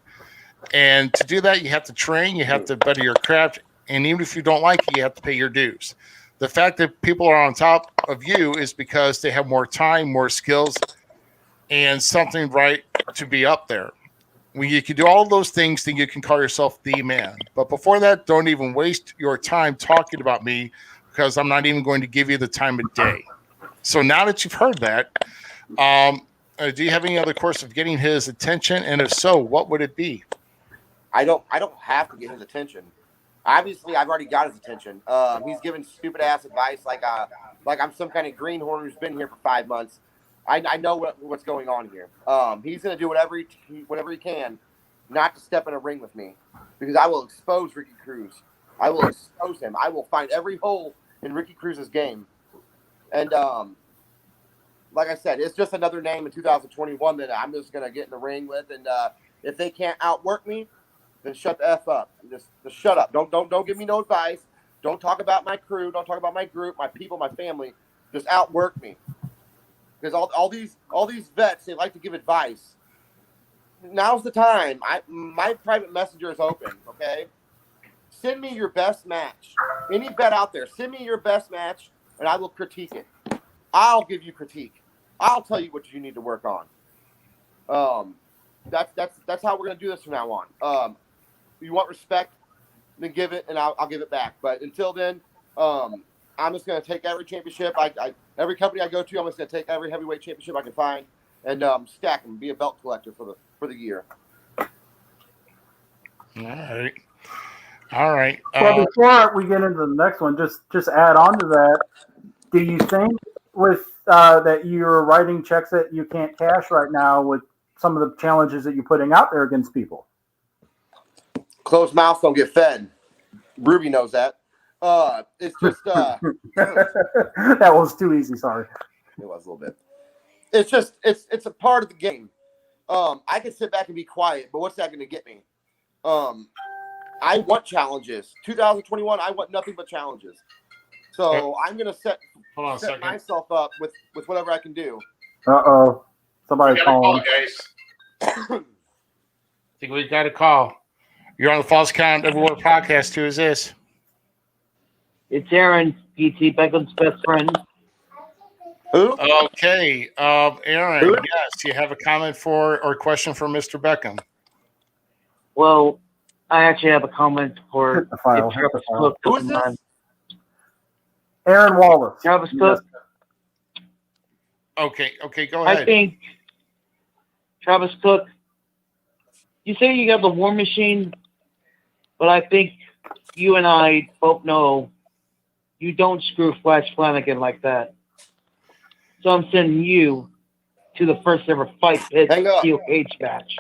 And to do that, you have to train, you have to better your craft, and even if you don't like it, you have to pay your dues. The fact that people are on top of you is because they have more time, more skills, and something right to be up there. When you can do all of those things, then you can call yourself the man. But before that, don't even waste your time talking about me because I'm not even going to give you the time of day. So now that you've heard that, do you have any other course of getting his attention? And if so, what would it be? I don't have to get his attention. Obviously, I've already got his attention. He's giving stupid ass advice like I'm some kind of greenhorn who's been here for 5 months. I know what's going on here. He's going to do whatever he can not to step in a ring with me, because I will expose Ricky Cruz. I will expose him. I will find every hole in Ricky Cruz's game. And like I said, it's just another name in 2021 that I'm just going to get in the ring with. And if they can't outwork me, then shut the F up. Just shut up. Don't give me no advice. Don't talk about my crew. Don't talk about my group, my people, my family. Just outwork me. Because all these vets, they like to give advice. Now's the time. My private messenger is open, okay? Send me your best match. Any vet out there, send me your best match, and I will critique it. I'll give you critique. I'll tell you what you need to work on. That's how we're gonna do this from now on. You want respect, then give it, and I'll give it back. But until then, I'm just gonna take every championship. Every company I go to, I'm just gonna take every heavyweight championship I can find and stack them. Be a belt collector for the year. All right. Well, before we get into the next one, just add on to that. Do you think with that you're writing checks that you can't cash right now with some of the challenges that you're putting out there against people? Closed mouths don't get fed. Ruby knows that. It's just that was too easy. Sorry. It was a little bit. It's just it's a part of the game. I can sit back and be quiet, but what's that going to get me? I want challenges. 2021, I want nothing but challenges. So I'm going to set myself up with whatever I can do. Uh-oh. Somebody's calling. Guys. I think we got a call. You're on the False Count Everywhere podcast. Who is this? It's Aaron, PT Beckham's best friend. Who? Okay. Aaron, Who? yes. You have a comment or question for Mr. Beckham? Well, I actually have a comment for Hit the file. Travis Cook. Who is this? Aaron Wallace. Travis Cook. Okay, go ahead. I think Travis Cook, you say you got the War Machine, but I think you and I both know you don't screw Flash Flanagan like that. So I'm sending you to the first ever Fight Pit Steel Cage match.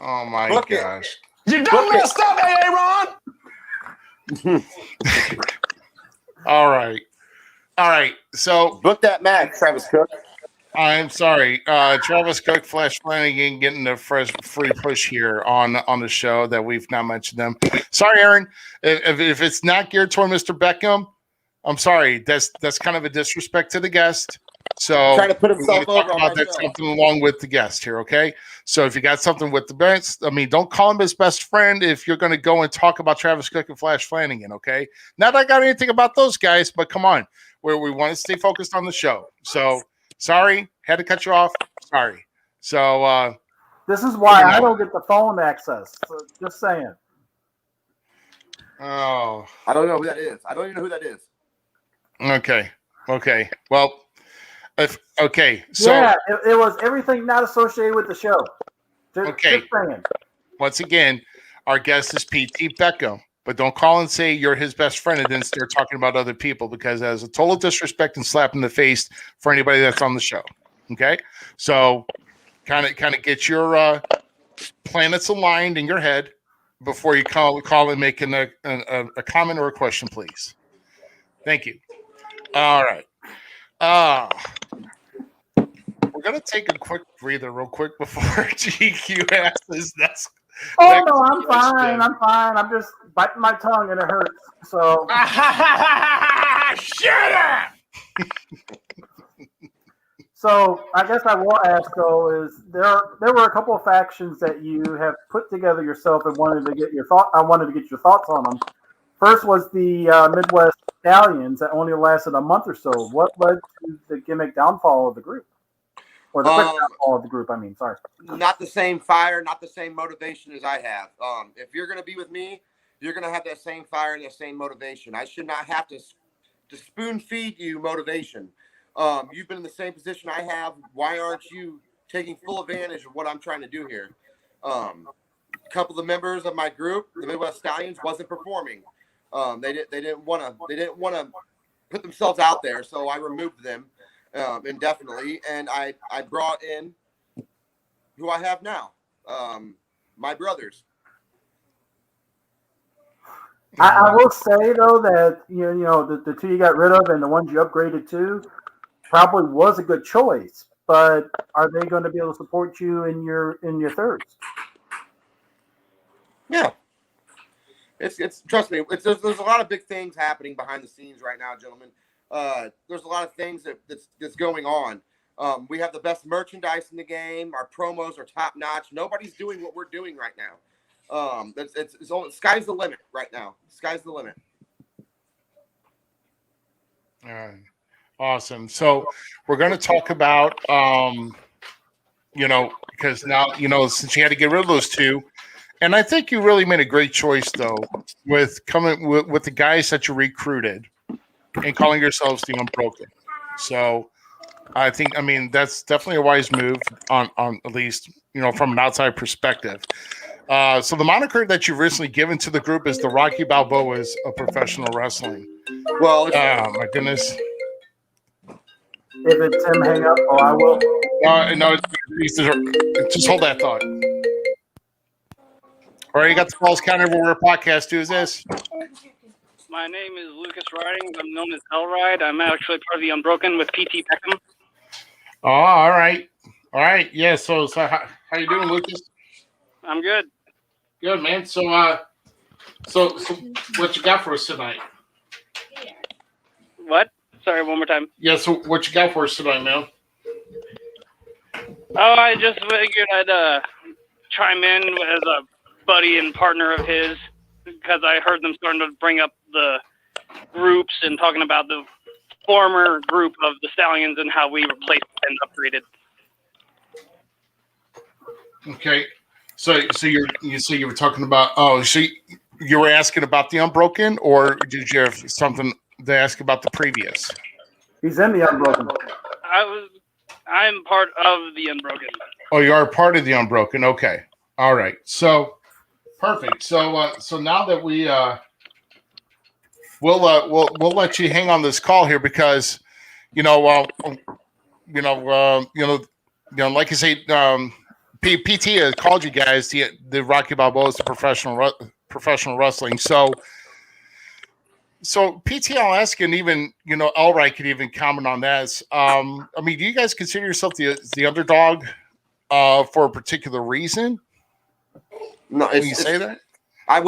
Oh my gosh. You done messed up, Aaron! All right. So Book that match, Travis Cook. I'm sorry. Travis Cook, Flash Flanagan getting a free push here on the show that we've not mentioned them. Sorry, Aaron. If it's not geared toward Mr. Beckham, I'm sorry. That's kind of a disrespect to the guest. So Trying to put himself over on that something along with the guest here, okay? So if you got something with the best, don't call him his best friend if you're going to go and talk about Travis Cook and Flash Flanagan, okay? Not that I got anything about those guys, but come on, we want to stay focused on the show. So sorry, had to cut you off. Sorry. So this is why I don't get the phone access. So just saying. Oh, I don't know who that is. I don't even know who that is. Okay. Well. So yeah, it was everything not associated with the show. Just saying. Once again, our guest is PT Beckham, but don't call and say you're his best friend and then start talking about other people, because that is a total disrespect and slap in the face for anybody that's on the show. Okay, so kind of get your planets aligned in your head before you call and make a comment or a question, please. Thank you. All right. We're going to take a quick breather real quick before GQ asks this next no, I'm fine. I'm just biting my tongue and it hurts. So Shut up! So I guess I will ask though, is there were a couple of factions that you have put together yourself and wanted to get your thoughts on them. First was the Midwest Stallions that only lasted a month or so. What led to the gimmick downfall of the group? Or the quick downfall of the group, sorry. Not the same fire, not the same motivation as I have. If you're going to be with me, you're going to have that same fire and that same motivation. I should not have to spoon feed you motivation. You've been in the same position I have. Why aren't you taking full advantage of what I'm trying to do here? A couple of the members of my group, the Midwest Stallions, wasn't performing. They didn't want to put themselves out there, so I removed them indefinitely, and I brought in who I have now, my brothers. I will say though that the two you got rid of and the ones you upgraded to probably was a good choice. But are they going to be able to support you in your thirds? Yeah, it's trust me. There's a lot of big things happening behind the scenes right now, gentlemen. There's a lot of things that's going on. We have the best merchandise in the game. Our promos are top notch. Nobody's doing what we're doing right now. It's only, sky's the limit right now. Sky's the limit. All right. Awesome. So we're going to talk about, because now, since you had to get rid of those two, and I think you really made a great choice, though, with coming with the guys that you recruited and calling yourselves the Unbroken. So I mean, that's definitely a wise move on at least, from an outside perspective. So the moniker that you've recently given to the group is the Rocky Balboas of professional wrestling. Well, my goodness. If it's him, hang up. Oh, I will. No, just hold that thought. All right, you got the Falls Count Everywhere podcast. Who is this? My name is Lucas Riding. I'm known as L-Ride. I'm actually part of the Unbroken with PT Beckham. Oh, all right. Yeah. So how you doing, Lucas? I'm good. Good, man. So what you got for us tonight? What? Sorry, one more time. Yeah. So what you got for us tonight, man? Oh, I just figured I'd chime in as a buddy and partner of his because I heard them starting to bring up the groups and talking about the former group of the Stallions and how we replaced and upgraded. Okay. So you were talking about so you were asking about the Unbroken, or did you have something to ask about the previous? He's in the Unbroken. I'm part of the Unbroken. Oh, you are part of the Unbroken. Okay. All right. So perfect. So now that we'll let you hang on this call here because like I say, PT has called you guys the Rocky Balboas of professional wrestling. So PT, I'll ask, and even Elright could even comment on this. I mean, do you guys consider yourself the underdog for a particular reason? No, when you say that, I'm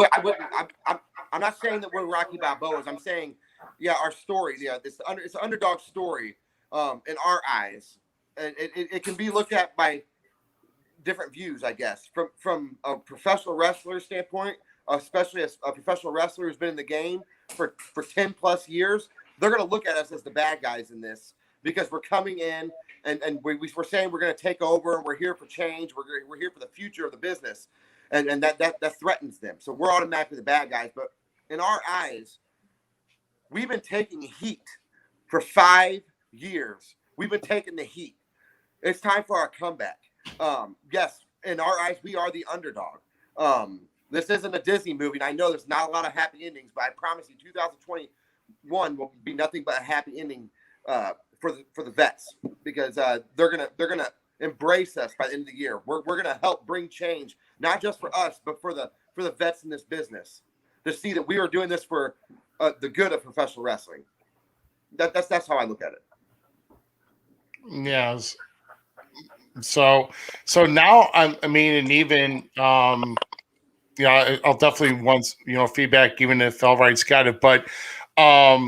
not saying that we're Rocky Balboas. I'm saying, yeah, our story, yeah, it's an underdog story in our eyes, and it can be looked at by different views, I guess, from a professional wrestler standpoint, especially a professional wrestler who's been in the game for 10 plus years. They're going to look at us as the bad guys in this because we're coming in and we're saying we're going to take over and we're here for change. We're here for the future of the business, and that threatens them. So we're automatically the bad guys. But in our eyes, we've been taking heat for 5 years. We've been taking the heat. It's time for our comeback. Yes, in our eyes, we are the underdog. This isn't a Disney movie, and I know there's not a lot of happy endings, but I promise you 2021 will be nothing but a happy ending for the vets because they're gonna embrace us by the end of the year. We're gonna help bring change, not just for us, but for the vets in this business to see that we are doing this for the good of professional wrestling. That's how I look at it. yes. So now I mean, and even I'll definitely want feedback, even if Elright's got it. But I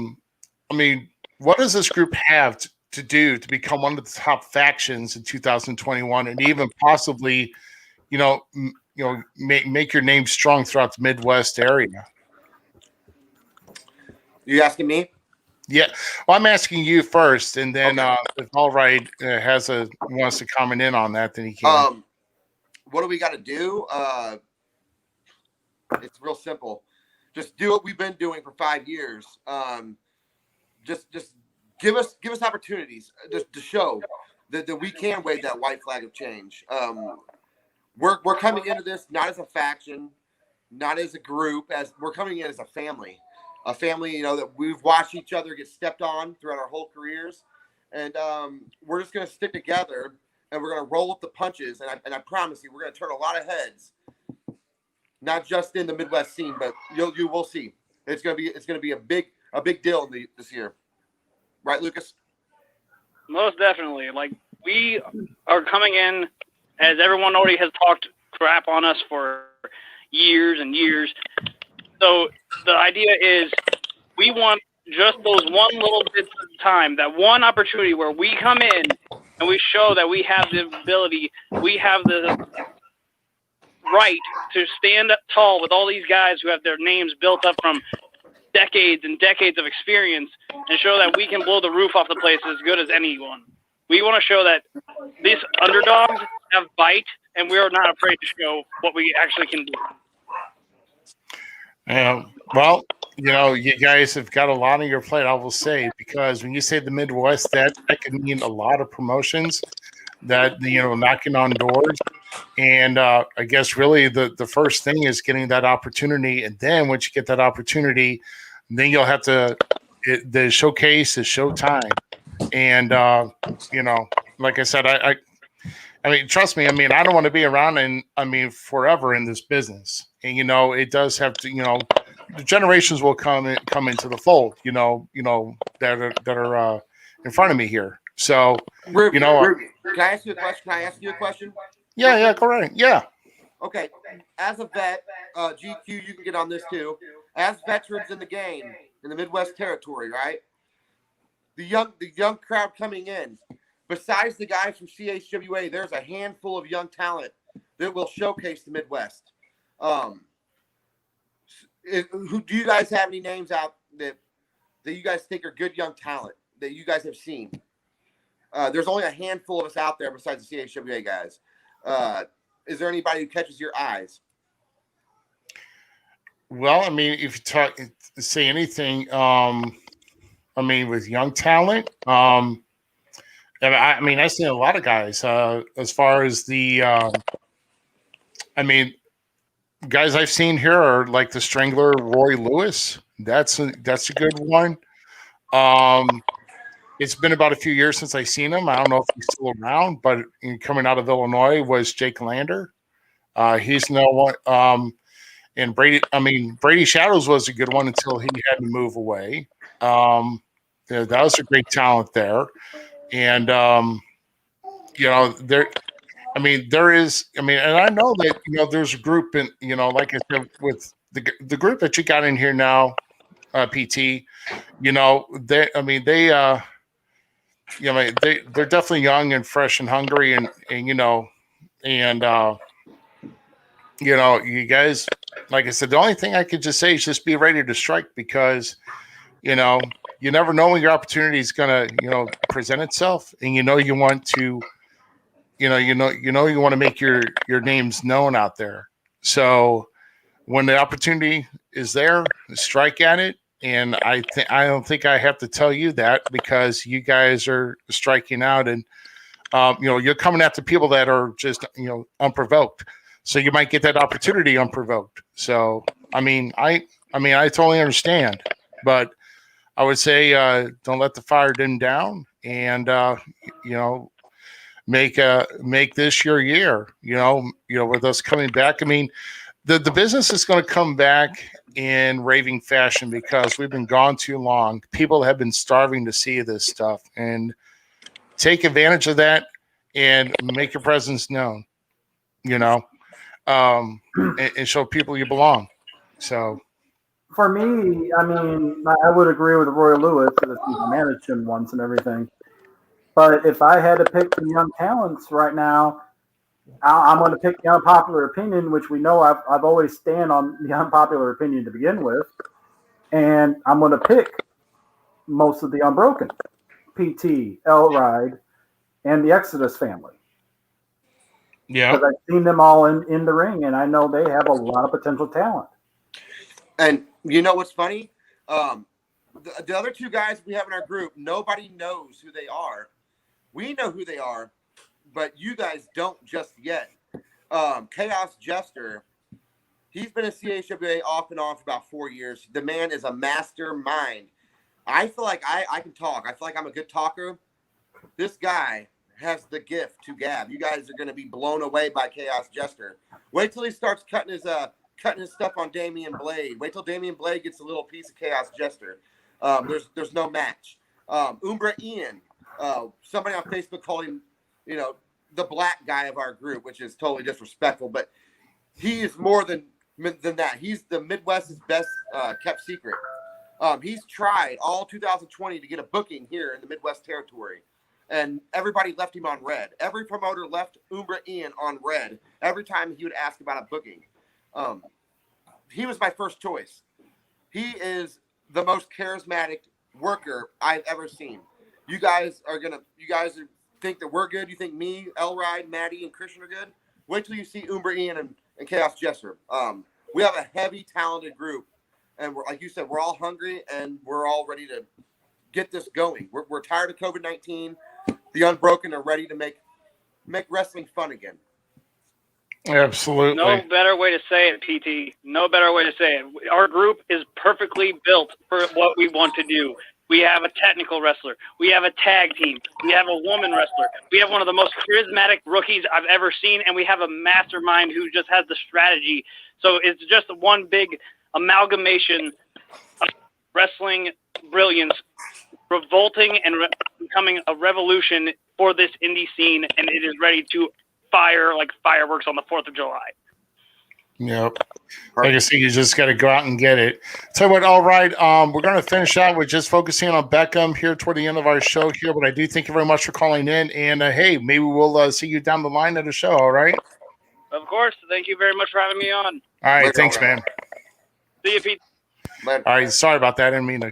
mean, what does this group have to do to become one of the top factions in 2021, and even possibly, make your name strong throughout the Midwest area? You asking me? Yeah, well, I'm asking you first, and then Okay. if Elright wants to comment in on that, then he can. What do we got to do? It's real simple. Just do what we've been doing for 5 years. Just give us opportunities to show that we can wave that white flag of change. We're coming into this not as a faction, not as a group, as we're coming in as a family, that we've watched each other get stepped on throughout our whole careers, and we're just going to stick together and we're going to roll up the punches, and I promise you, we're going to turn a lot of heads, not just in the Midwest scene, but you will see. It's going to be a big deal this year, right, Lucas? Most definitely. Like, we are coming in, as everyone already has talked crap on us for years and years. So the idea is we want just those one little bits of time, that one opportunity where we come in and we show that we have the ability, we have the right to stand up tall with all these guys who have their names built up from decades and decades of experience, and show that we can blow the roof off the place as good as anyone. We want to show that these underdogs have bite, and we are not afraid to show what we actually can do. Well, you guys have got a lot on your plate, I will say, because when you say the Midwest, that can mean a lot of promotions that, knocking on doors. And I guess really the first thing is getting that opportunity. And then once you get that opportunity, then you'll have the showcase is showtime. And, like I said, I mean, trust me, I don't want to be around forever in this business. And, it does have to, the generations will come into the fold, that are in front of me here. So, Ruby, can I ask you a question? Yeah, correct. Yeah. Okay. As a vet, GQ, you can get on this too. As veterans in the game, in the Midwest territory, right? The young crowd coming in, besides the guys from CHWA, there's a handful of young talent that will showcase the Midwest. Who do you guys have any names out that you guys think are good young talent that you guys have seen? There's only a handful of us out there besides the CHWA guys. Is there anybody who catches your eyes? Well, if you say anything, with young talent, I've seen a lot of guys. As far as the, guys I've seen here are like the Strangler, Roy Lewis. That's a good one. It's been about a few years since I've seen him. I don't know if he's still around, but coming out of Illinois was Jake Lander. He's no one. And Brady Shadows was a good one until he had to move away. That was a great talent there. And, there is, and I know that, there's a group in, like I said, with the group that you got in here now, PT, they're definitely young and fresh and hungry you guys, like I said, the only thing I could just say is just be ready to strike, because, you never know when your opportunity is going to, present itself, and you want to, you want to make your names known out there. So when the opportunity is there, strike at it. And I don't think I have to tell you that, because you guys are striking out, and you're coming after people that are just unprovoked. So you might get that opportunity unprovoked. So I totally understand, but I would say don't let the fire dim down, and make this your year. With us coming back. The business is going to come back in raving fashion, because we've been gone too long. People have been starving to see this stuff, and take advantage of that and make your presence known, and show people you belong. So for me, I would agree with Roy Lewis that he managed him once and everything. But if I had to pick some young talents right now, I'm going to pick the unpopular opinion, which we know I've always stand on the unpopular opinion to begin with. And I'm going to pick most of the Unbroken, PT, L-Ride, and the Exodus family. Yeah. Because I've seen them all in the ring, and I know they have a lot of potential talent. And You know what's funny? The other two guys we have in our group, nobody knows who they are. We know who they are, but you guys don't just yet. Chaos Jester, he's been in CHWA off and on for about 4 years. The man is a mastermind. I feel like I can talk. I feel like I'm a good talker. This guy has the gift to gab. You guys are going to be blown away by Chaos Jester. Wait till he starts cutting his stuff on Damian Blade. Wait till Damian Blade gets a little piece of Chaos Jester. There's no match. Umbra Ian, somebody on Facebook called him, the black guy of our group, which is totally disrespectful, but he is more than that. He's the Midwest's best kept secret. He's tried all 2020 to get a booking here in the Midwest territory, and everybody left him on red. Every promoter left Umbra Ian on red every time he would ask about a booking. He was my first choice. He is the most charismatic worker I've ever seen. You guys think that we're good. You think me, Elride, Maddie, and Christian are good. Wait till you see Umbra Ian and Chaos Jester. We have a heavy, talented group, and we're, like you said, we're all hungry and we're all ready to get this going. We're tired of COVID-19. The Unbroken are ready to make wrestling fun again. Absolutely. No better way to say it, PT. No better way to say it. Our group is perfectly built for what we want to do. We have a technical wrestler. We have a tag team. We have a woman wrestler. We have one of the most charismatic rookies I've ever seen, and we have a mastermind who just has the strategy. So it's just one big amalgamation of wrestling brilliance, revolting and becoming a revolution for this indie scene, and it is ready to fire like fireworks on the 4th of July. Yep. Like I said, you just got to go out and get it. So what? All right. We're going to finish out with just focusing on Beckham here toward the end of our show here. But I do thank you very much for calling in. And hey, maybe we'll see you down the line of the show. All right. Of course. Thank you very much for having me on. All right. Thanks, man. See you, Pete. All right. Sorry about that. I didn't mean to.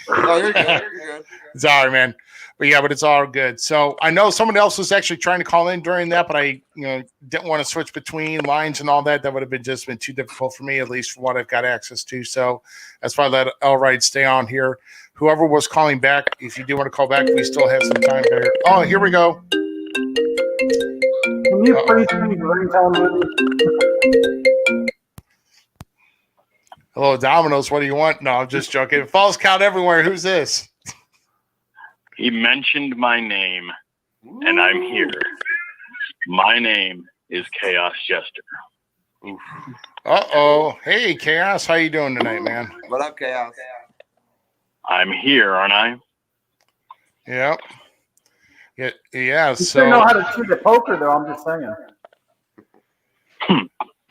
Oh, you're good. You're good. It's all right, man. But it's all good. So I know someone else was actually trying to call in during that, but I, didn't want to switch between lines and all that. That would have been too difficult for me, at least for what I've got access to. So that's why I let Elride stay on here. Whoever was calling back, if you do want to call back, we still have some time there. Oh, here we go. Can you please sing ringtone with me? Hello, Domino's. What do you want? No, I'm just joking. Falls count everywhere. Who's this? He mentioned my name, and I'm here. My name is Chaos Jester. Uh-oh. Hey, Chaos. How you doing tonight, man? What up, Chaos? I'm here, aren't I? Yep. Yeah. You still know how to shoot a poker, though. I'm just saying.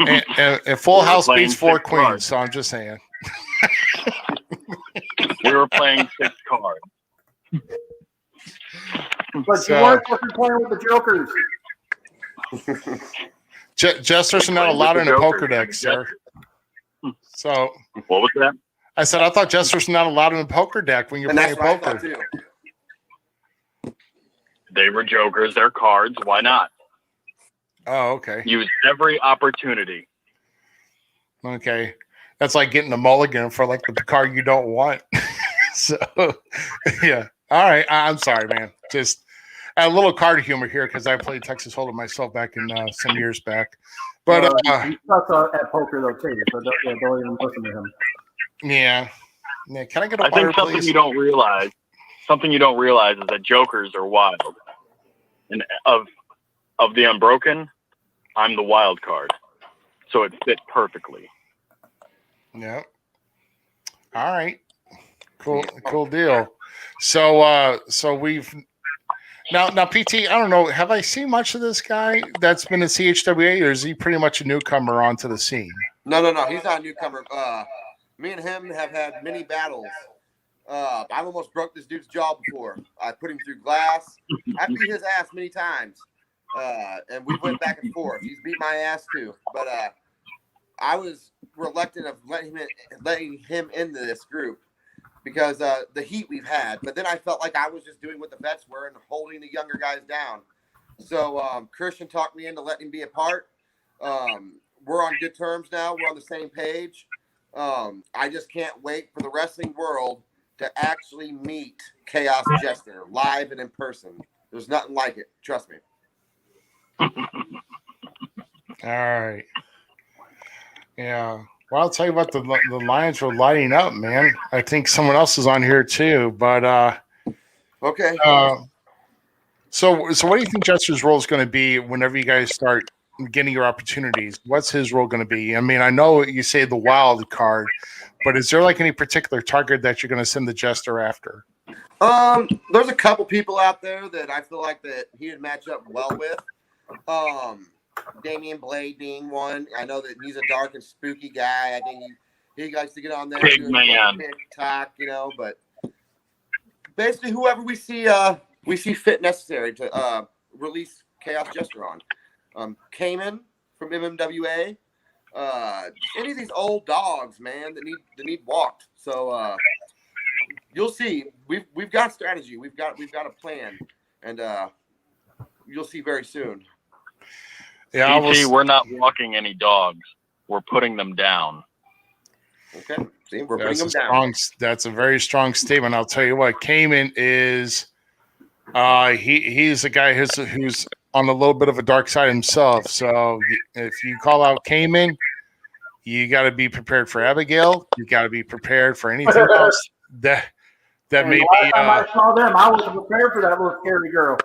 And Full House playing beats 4 6 queens, cards. so I'm just saying. We were playing 6 cards. But you weren't supposed to be playing with the jokers. Jester's not allowed in a poker deck, sir. So what was that? I said I thought Jester's not allowed in a poker deck when you're playing poker. They were jokers. They're cards. Why not? Oh, okay. Use every opportunity. Okay. That's like getting a mulligan for like the card you don't want. So, yeah. All right. I'm sorry, man. Just a little card humor here because I played Texas Hold'em myself back in some years back. But he sucks at poker though too, so don't even listen to him. Yeah. Can I get a I water, think something please? you don't realize is that jokers are wild. And of the Unbroken, I'm the wild card. So it fit perfectly. Yeah. All right. Cool deal. So we've now PT, I don't know, have I seen much of this guy that's been in CHWA, or is he pretty much a newcomer onto the scene? No, he's not a newcomer. Me and him have had many battles. I've almost broke this dude's jaw before. I put him through glass. I beat his ass many times. And we went back and forth. He's beat my ass too. But I was reluctant of letting him into this group because the heat we've had. But then I felt like I was just doing what the vets were and holding the younger guys down. So Christian talked me into letting him be a part. We're on good terms now. We're on the same page. I just can't wait for the wrestling world to actually meet Chaos Jester live and in person. There's nothing like it. Trust me. All right. Yeah. Well, I'll tell you what, the Lions were lighting up, man. I think someone else is on here too, but Okay. So what do you think Jester's role is going to be whenever you guys start getting your opportunities? What's his role going to be? I mean, I know you say the wild card, but is there like any particular target that you're going to send the Jester after? There's a couple people out there that I feel like that he would match up well with. Damian Blade being one. I know that he's a dark and spooky guy. I think he likes to get on there Big and do man. TikTok, but basically whoever we see fit necessary to release Chaos Jester on. Cayman from MMWA. Any of these old dogs, man, that need walked. So you'll see. We've got strategy. We've got a plan, and you'll see very soon. Yeah, PT, we're not walking any dogs. We're putting them down. Okay. See, we're putting them down. That's a very strong statement. I'll tell you what, Cayman is he's a guy who's on a little bit of a dark side himself. So if you call out Cayman, you got to be prepared for Abigail. You got to be prepared for anything else that may be. Last time I saw them, I wasn't prepared for that little scary girl.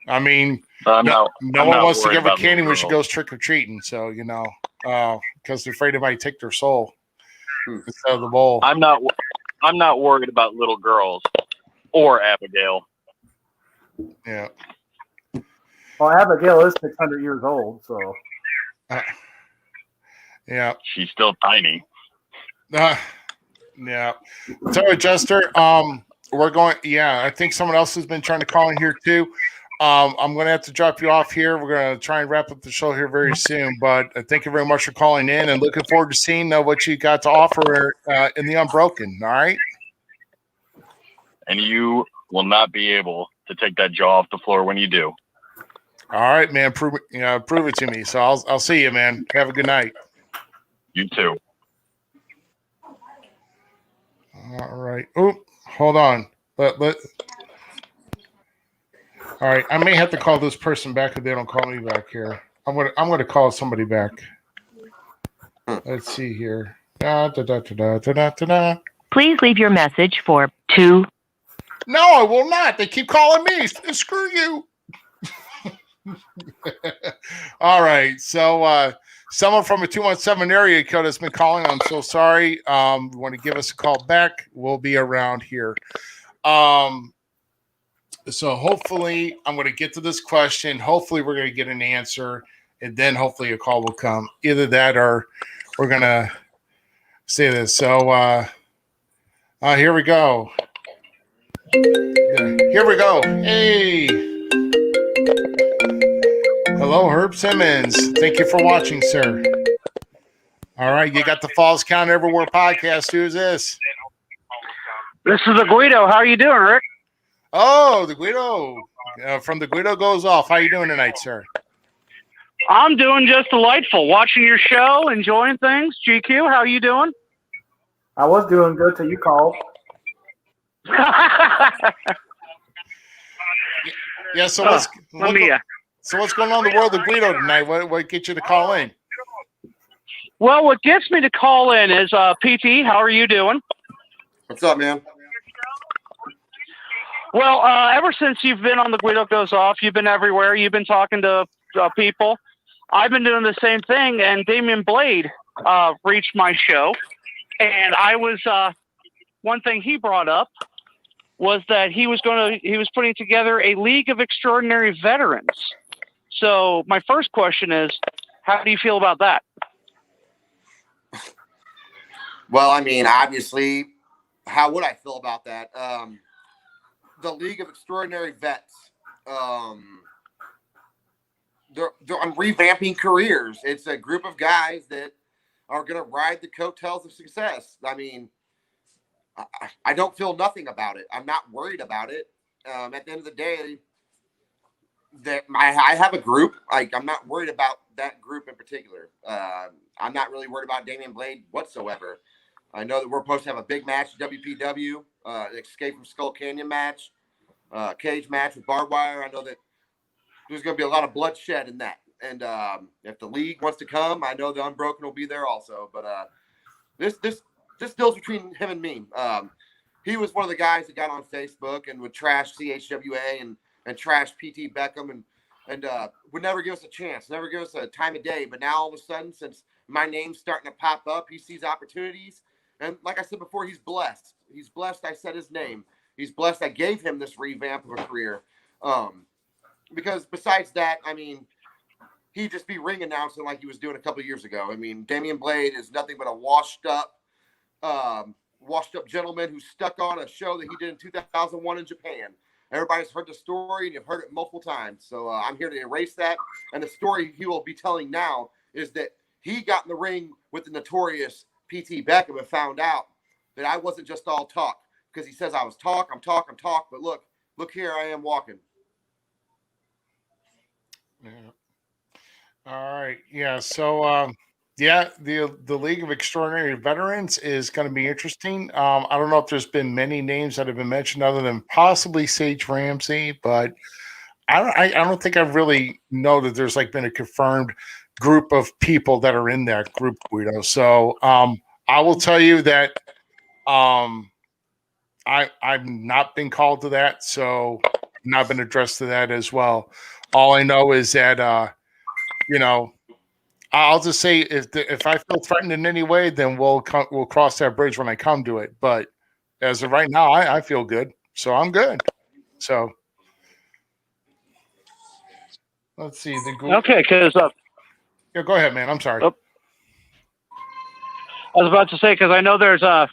I mean, no one wants to give her candy when she goes trick or treating. So because they're afraid it might take their soul instead of the bowl. I'm not worried about little girls or Abigail. Yeah. Well, Abigail is 600 years old, so. Yeah. She's still tiny. Yeah. Tell you, Jester, we're going. Yeah, I think someone else has been trying to call in here too. I'm going to have to drop you off here. We're going to try and wrap up the show here very soon. But thank you very much for calling in, and looking forward to seeing what you got to offer in the Unbroken. All right. And you will not be able to take that jaw off the floor when you do. All right, man. Prove it to me. So I'll see you, man. Have a good night. You too. All right. Oh, hold on. All right. I may have to call this person back if they don't call me back here. I'm gonna call somebody back. Let's see here. Please leave your message for 2. No, I will not. They keep calling me. Screw you. All right. So someone from a 217 area code has been calling. I'm so sorry. You want to give us a call back? We'll be around here. So hopefully I'm going to get to this question. Hopefully we're going to get an answer, and then hopefully a call will come. Either that or we're going to say this. So here we go. Here we go. Hey. Hello, Herb Simmons. Thank you for watching, sir. All right, you got the Falls Count Everywhere podcast. Who's this? This is the Guido. How are you doing, Rick? Oh, the Guido. From the Guido Goes Off. How you doing tonight, sir? I'm doing just delightful. Watching your show, enjoying things. GQ, how are you doing? I was doing good till you called. Yeah, so what's going on in the world of Guido tonight? What gets you to call in? Well, what gets me to call in is PT, how are you doing? What's up, man? Well, ever since you've been on the Guido Goes Off, you've been everywhere. You've been talking to people. I've been doing the same thing, and Damian Blade reached my show, and I was one thing he brought up was that he was putting together a League of Extraordinary Veterans. So my first question is, how do you feel about that? Well, I mean, obviously, how would I feel about that? The League of Extraordinary Vets. They're revamping careers. It's a group of guys that are going to ride the coattails of success. I mean, I don't feel nothing about it. I'm not worried about it. At the end of the day, I have a group. I'm not worried about that group in particular. I'm not really worried about Damian Blade whatsoever. I know that we're supposed to have a big match, WPW, Escape from Skull Canyon match, cage match with barbed wire. I know that there's going to be a lot of bloodshed in that. And if the league wants to come, I know the Unbroken will be there also. But this deal's between him and me. He was one of the guys that got on Facebook and would trash CHWA and trash PT Beckham and would never give us a chance, never give us a time of day. But now all of a sudden, since my name's starting to pop up, he sees opportunities. And like I said before, he's blessed. He's blessed I said his name. He's blessed I gave him this revamp of a career. Because besides that, I mean, he'd just be ring announcing like he was doing a couple of years ago. I mean, Damian Blade is nothing but a washed up gentleman who stuck on a show that he did in 2001 in Japan. Everybody's heard the story, and you've heard it multiple times. So I'm here to erase that. And the story he will be telling now is that he got in the ring with the notorious PT Beckham and found out that I wasn't just all talk, because he says I was talk. But look here, I am walking. Yeah. All right. Yeah. So, the League of Extraordinary Veterans is going to be interesting. I don't know if there's been many names that have been mentioned other than possibly Sage Ramsey, but I don't think I really know that there's like been a confirmed group of people that are in that group, Guido. So, I will tell you that I've not been called to that, so not been addressed to that as well. All I know is that I'll just say if I feel threatened in any way, then we'll cross that bridge when I come to it. But as of right now, I feel good, so I'm good. So let's see the group. Okay, because Yeah, go ahead, man. I'm sorry. Oh. I was about to say, because I know there's at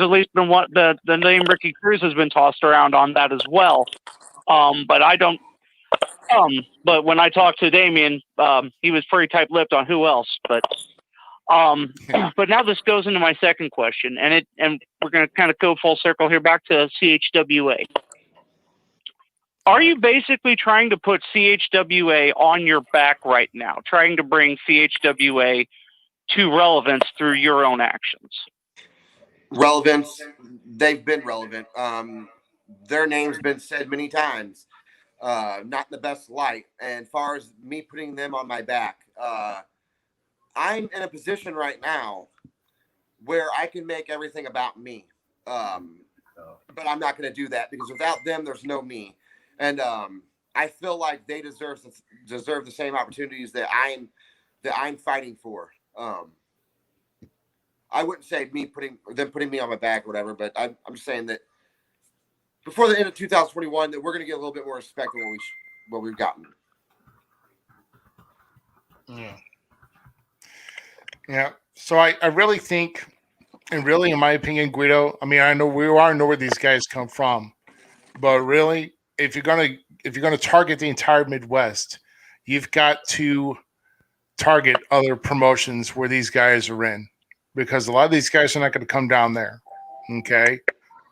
least been one, the name Ricky Cruz has been tossed around on that as well. But I don't. But when I talked to Damien, he was pretty tight-lipped on who else. But but now this goes into my second question, and we're going to kind of go full circle here back to CHWA. Are you basically trying to put CHWA on your back right now, trying to bring CHWA to relevance through your own actions? Relevance, they've been relevant. Their name's been said many times, not in the best light. And as far as me putting them on my back, I'm in a position right now where I can make everything about me. But I'm not going to do that, because without them, there's no me. And I feel like they deserve the same opportunities that I'm fighting for. I wouldn't say putting me on my back or whatever, but I'm just saying that before the end of 2021, that we're going to get a little bit more respect than what we've gotten. Yeah. Yeah. So I really think, and really, in my opinion, Guido, I mean, I know we all know where these guys come from, but really, if you're gonna target the entire Midwest, you've got to target other promotions where these guys are in, because a lot of these guys are not going to come down there. Okay.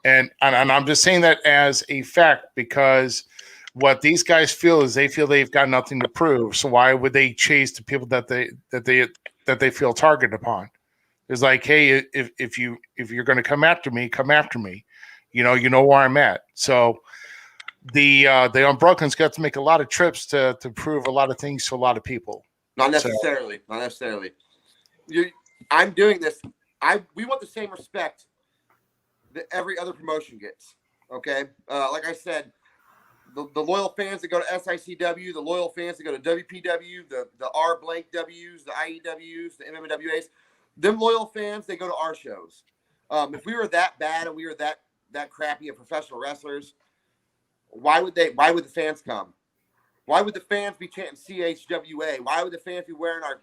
And I'm just saying that as a fact, because what these guys feel is they feel they've got nothing to prove. So why would they chase the people that they feel targeted upon? It's like, hey, if you're going to come after me, come after me. You know where I'm at. So the Unbroken's got to make a lot of trips to prove a lot of things to a lot of people. Not necessarily. Not necessarily. I'm doing this. We want the same respect that every other promotion gets. Okay, like I said, the loyal fans that go to SICW, the loyal fans that go to WPW, the R blank Ws, the IEWs, the MMWAs, them loyal fans, they go to our shows. If we were that bad and we were that crappy of professional wrestlers, why would the fans come? Why would the fans be chanting CHWA? Why would the fans be wearing our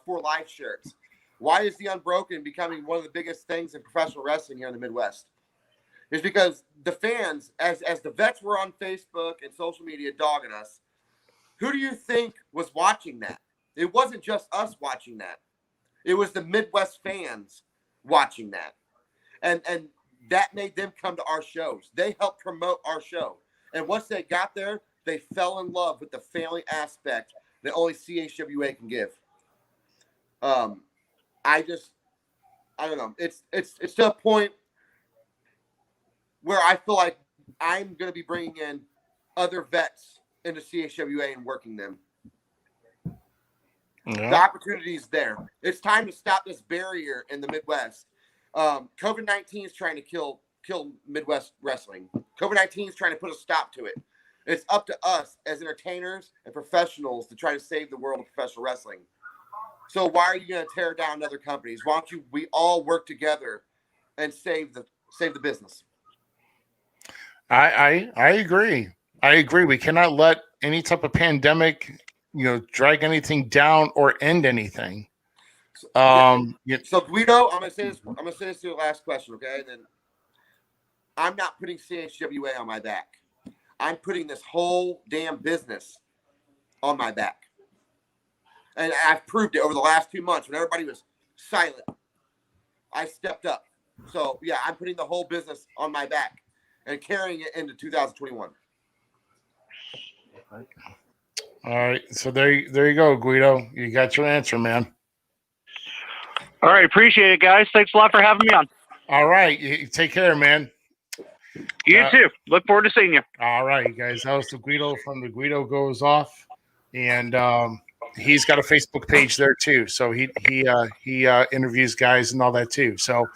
For Life shirts? Why is the Unbroken becoming one of the biggest things in professional wrestling here in the Midwest? It's because the fans, as the vets were on Facebook and social media dogging us, who do you think was watching that? It wasn't just us watching that. It was the Midwest fans watching that. And that made them come to our shows. They helped promote our show. And once they got there, They fell in love with the family aspect that only CHWA can give. I don't know. It's to a point where I feel like I'm going to be bringing in other vets into CHWA and working them. Yeah. The opportunity is there. It's time to stop this barrier in the Midwest. COVID-19 is trying to kill Midwest wrestling. COVID-19 is trying to put a stop to it. It's up to us as entertainers and professionals to try to save the world of professional wrestling. So why are you going to tear down other companies? Why don't we all work together and save the business? I agree. I agree. We cannot let any type of pandemic, drag anything down or end anything. So Guido, I'm gonna say this to your last question, okay? And then I'm not putting CHWA on my back. I'm putting this whole damn business on my back. And I've proved it over the last 2 months when everybody was silent. I stepped up. So yeah, I'm putting the whole business on my back and carrying it into 2021. All right. So there you go, Guido. You got your answer, man. All right. Appreciate it, guys. Thanks a lot for having me on. All right. You take care, man. You too. Look forward to seeing you. All right, guys. That was the Guido from the Guido Goes Off. And he's got a Facebook page there too. So he interviews guys and all that too. So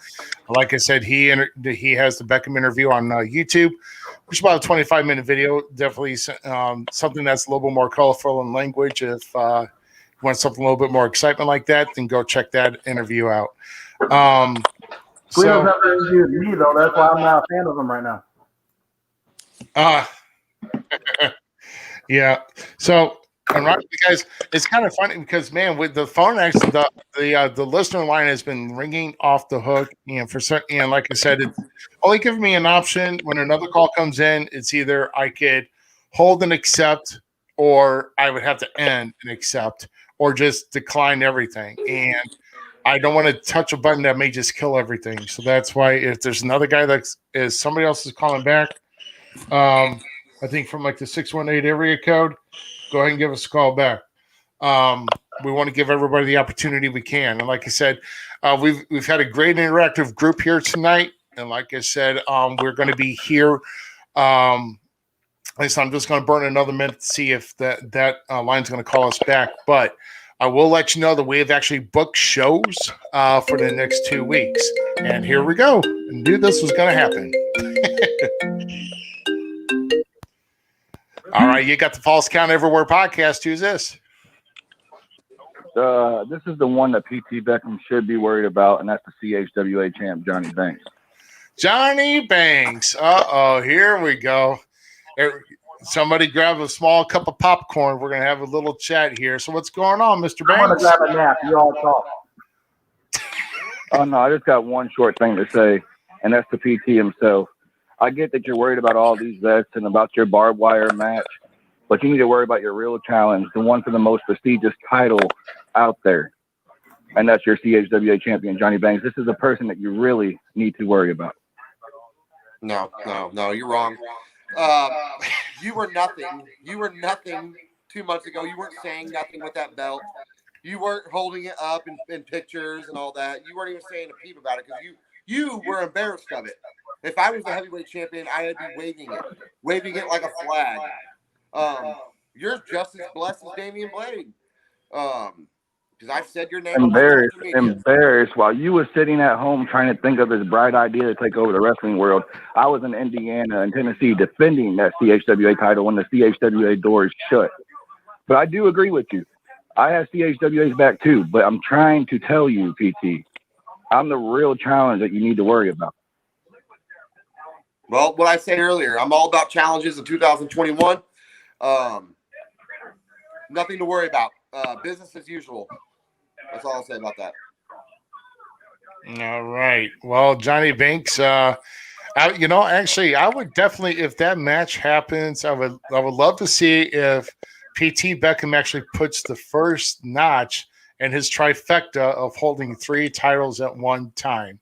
like I said, he has the Beckham interview on YouTube, which is about a 25-minute video. Definitely something that's a little bit more colorful in language. If you want something a little bit more excitement like that, then go check that interview out. Guido's never interviewed me though. That's why I'm not a fan of him right now. Yeah. So, and right, guys, it's kind of funny because, man, with the phone, actually, the listener line has been ringing off the hook, and like I said, it's only giving me an option when another call comes in. It's either I could hold and accept, or I would have to end and accept, or just decline everything. And I don't want to touch a button that may just kill everything. So that's why if there's another guy somebody else is calling back, I think from like the 618 area code, go ahead and give us a call back. We want to give everybody the opportunity we can. And like I said, we've had a great interactive group here tonight. And like I said, we're going to be here. I'm just going to burn another minute to see if that line's going to call us back. But I will let you know that we have actually booked shows for the next 2 weeks. And here we go. I knew this was going to happen. All right, you got the False Count Everywhere podcast. Who's this? This is the one that PT Beckham should be worried about, and that's the CHWA champ, Johnny Banks. Johnny Banks. Uh-oh, here we go. Somebody grab a small cup of popcorn. We're going to have a little chat here. So what's going on, Mr. Banks? I'm going to grab a nap. You all talk. Oh, no, I just got one short thing to say, and that's the PT himself. I get that you're worried about all these vets and about your barbed wire match, but you need to worry about your real challenge, the one for the most prestigious title out there, and that's your CHWA champion, Johnny Banks. This is a person that you really need to worry about. No, you're wrong. You were nothing. You were nothing 2 months ago. You weren't saying nothing with that belt. You weren't holding it up in pictures and all that. You weren't even saying a peep about it because you were embarrassed of it. If I was the heavyweight champion, I'd be waving it like a flag. You're just as blessed as Damian Blade. Because I've said your name. Embarrassed. While you were sitting at home trying to think of this bright idea to take over the wrestling world, I was in Indiana and Tennessee defending that CHWA title when the CHWA doors shut. But I do agree with you. I have CHWA's back too, but I'm trying to tell you, PT, I'm the real challenge that you need to worry about. Well, what I said earlier, I'm all about challenges in 2021. Nothing to worry about. Business as usual. That's all I'll say about that. All right. Well, Johnny Banks, actually, I would definitely, if that match happens, I would love to see if PT Beckham actually puts the first notch in his trifecta of holding 3 titles at one time.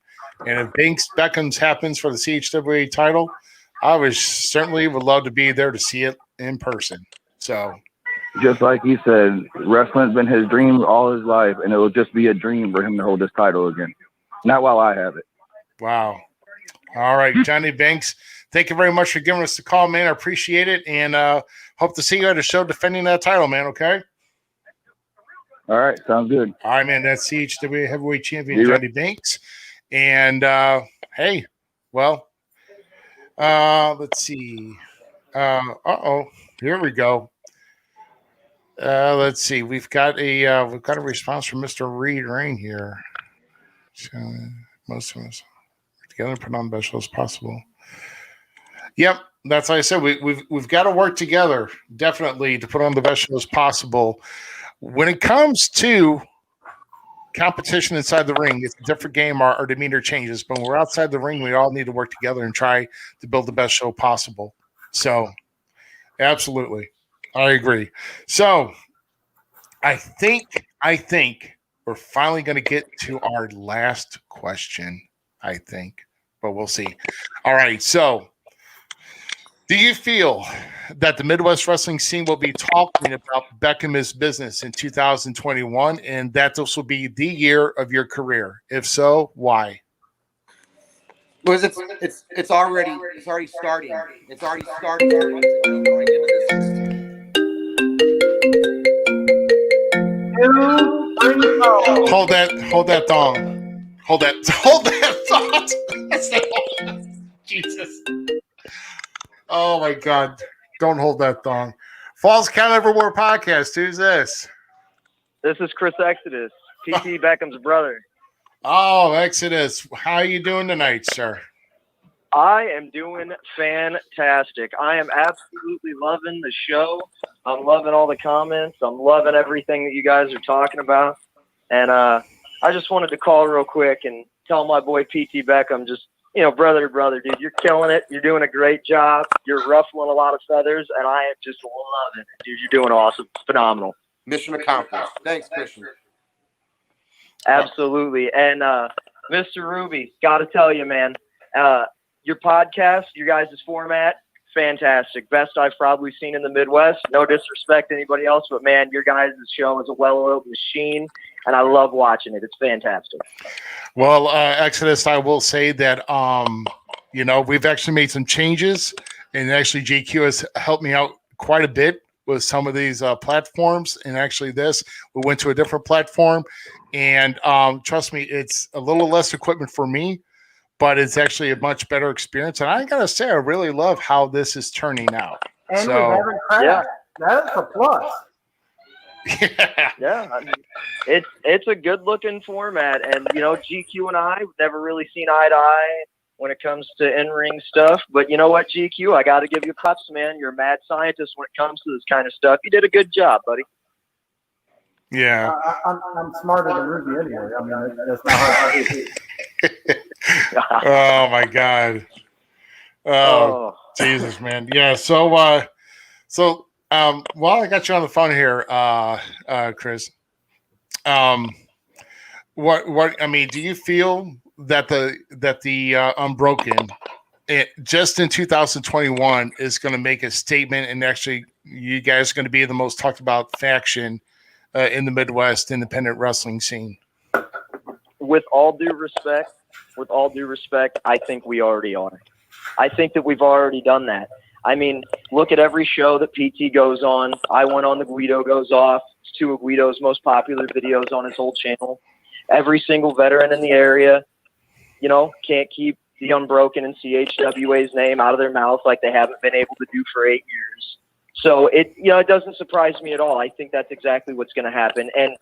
And if Banks Beckham's happens for the CHWA title, I was certainly would love to be there to see it in person. So, Just like he said, wrestling's been his dream all his life, and it will just be a dream for him to hold this title again. Not while I have it. wow. All right, Johnny Banks, thank you very much for giving us the call, man. I appreciate it, and hope to see you at a show defending that title, man, okay? All right, sounds good. All right, man, that's CHW Heavyweight Champion Johnny Banks. And, hey, well, let's see. Here we go. Let's see. We've got a response from Mr. Reed Rain here. So, most of us together put on the best show as possible. Yep, that's like I said. We've got to work together definitely to put on the best show as possible. When it comes to competition inside the ring, it's a different game. Our demeanor changes, but when we're outside the ring, we all need to work together and try to build the best show possible. So, absolutely, I agree. So, I think we're finally going to get to our last question. I think, but we'll see. All right. So, do you feel that the Midwest wrestling scene will be talking about Beckham's business in 2021, and that this will be the year of your career? If so, why? Because it's already starting. It's already started. Hold that thong. Hold that thought. Jesus. Oh my God. Don't hold that thong. Falls Count Evermore podcast. Who's this? This is Chris Exodus, PT Beckham's brother. Oh, Exodus. How are you doing tonight, sir? I am doing fantastic. I am absolutely loving the show. I'm loving all the comments. I'm loving everything that you guys are talking about. And I just wanted to call real quick and tell my boy PT Beckham, just, brother to brother, dude, you're killing it. You're doing a great job. You're ruffling a lot of feathers, and I am just loving it, dude. You're doing awesome. Phenomenal. Mission accomplished. Thanks, Christian. Absolutely. And Mr. Ruby, got to tell you, man, your podcast, your guys' format, fantastic. Best I've probably seen in the Midwest. No disrespect to anybody else, but, man, your guys' show is a well-oiled machine, and I love watching it. It's fantastic. Well, Exodus, I will say that, we've actually made some changes, and actually JQ has helped me out quite a bit with some of these platforms. And actually we went to a different platform, and trust me, it's a little less equipment for me, but it's actually a much better experience. And I got to say, I really love how this is turning out. And we haven't crashed. That's a plus. Yeah, I mean, it's a good looking format, and GQ and I never really seen eye to eye when it comes to in-ring stuff. But you know what, GQ, I got to give you props, man. You're a mad scientist when it comes to this kind of stuff. You did a good job, buddy. Yeah, I'm smarter than Ruby anyway. I mean, that's not hard to do. Oh my God. Oh, Jesus, man. Yeah. So while I got you on the phone here, Chris, what I mean, do you feel that the Unbroken, just in 2021 is going to make a statement, and actually you guys are going to be the most talked about faction in the Midwest independent wrestling scene? With all due respect, I think we already are. I think that we've already done that. I mean, look at every show that PT goes on. I went on the Guido Goes Off. It's two of Guido's most popular videos on his whole channel. Every single veteran in the area, can't keep the Unbroken and CHWA's name out of their mouth like they haven't been able to do for 8 years. So it doesn't surprise me at all. I think that's exactly what's going to happen. And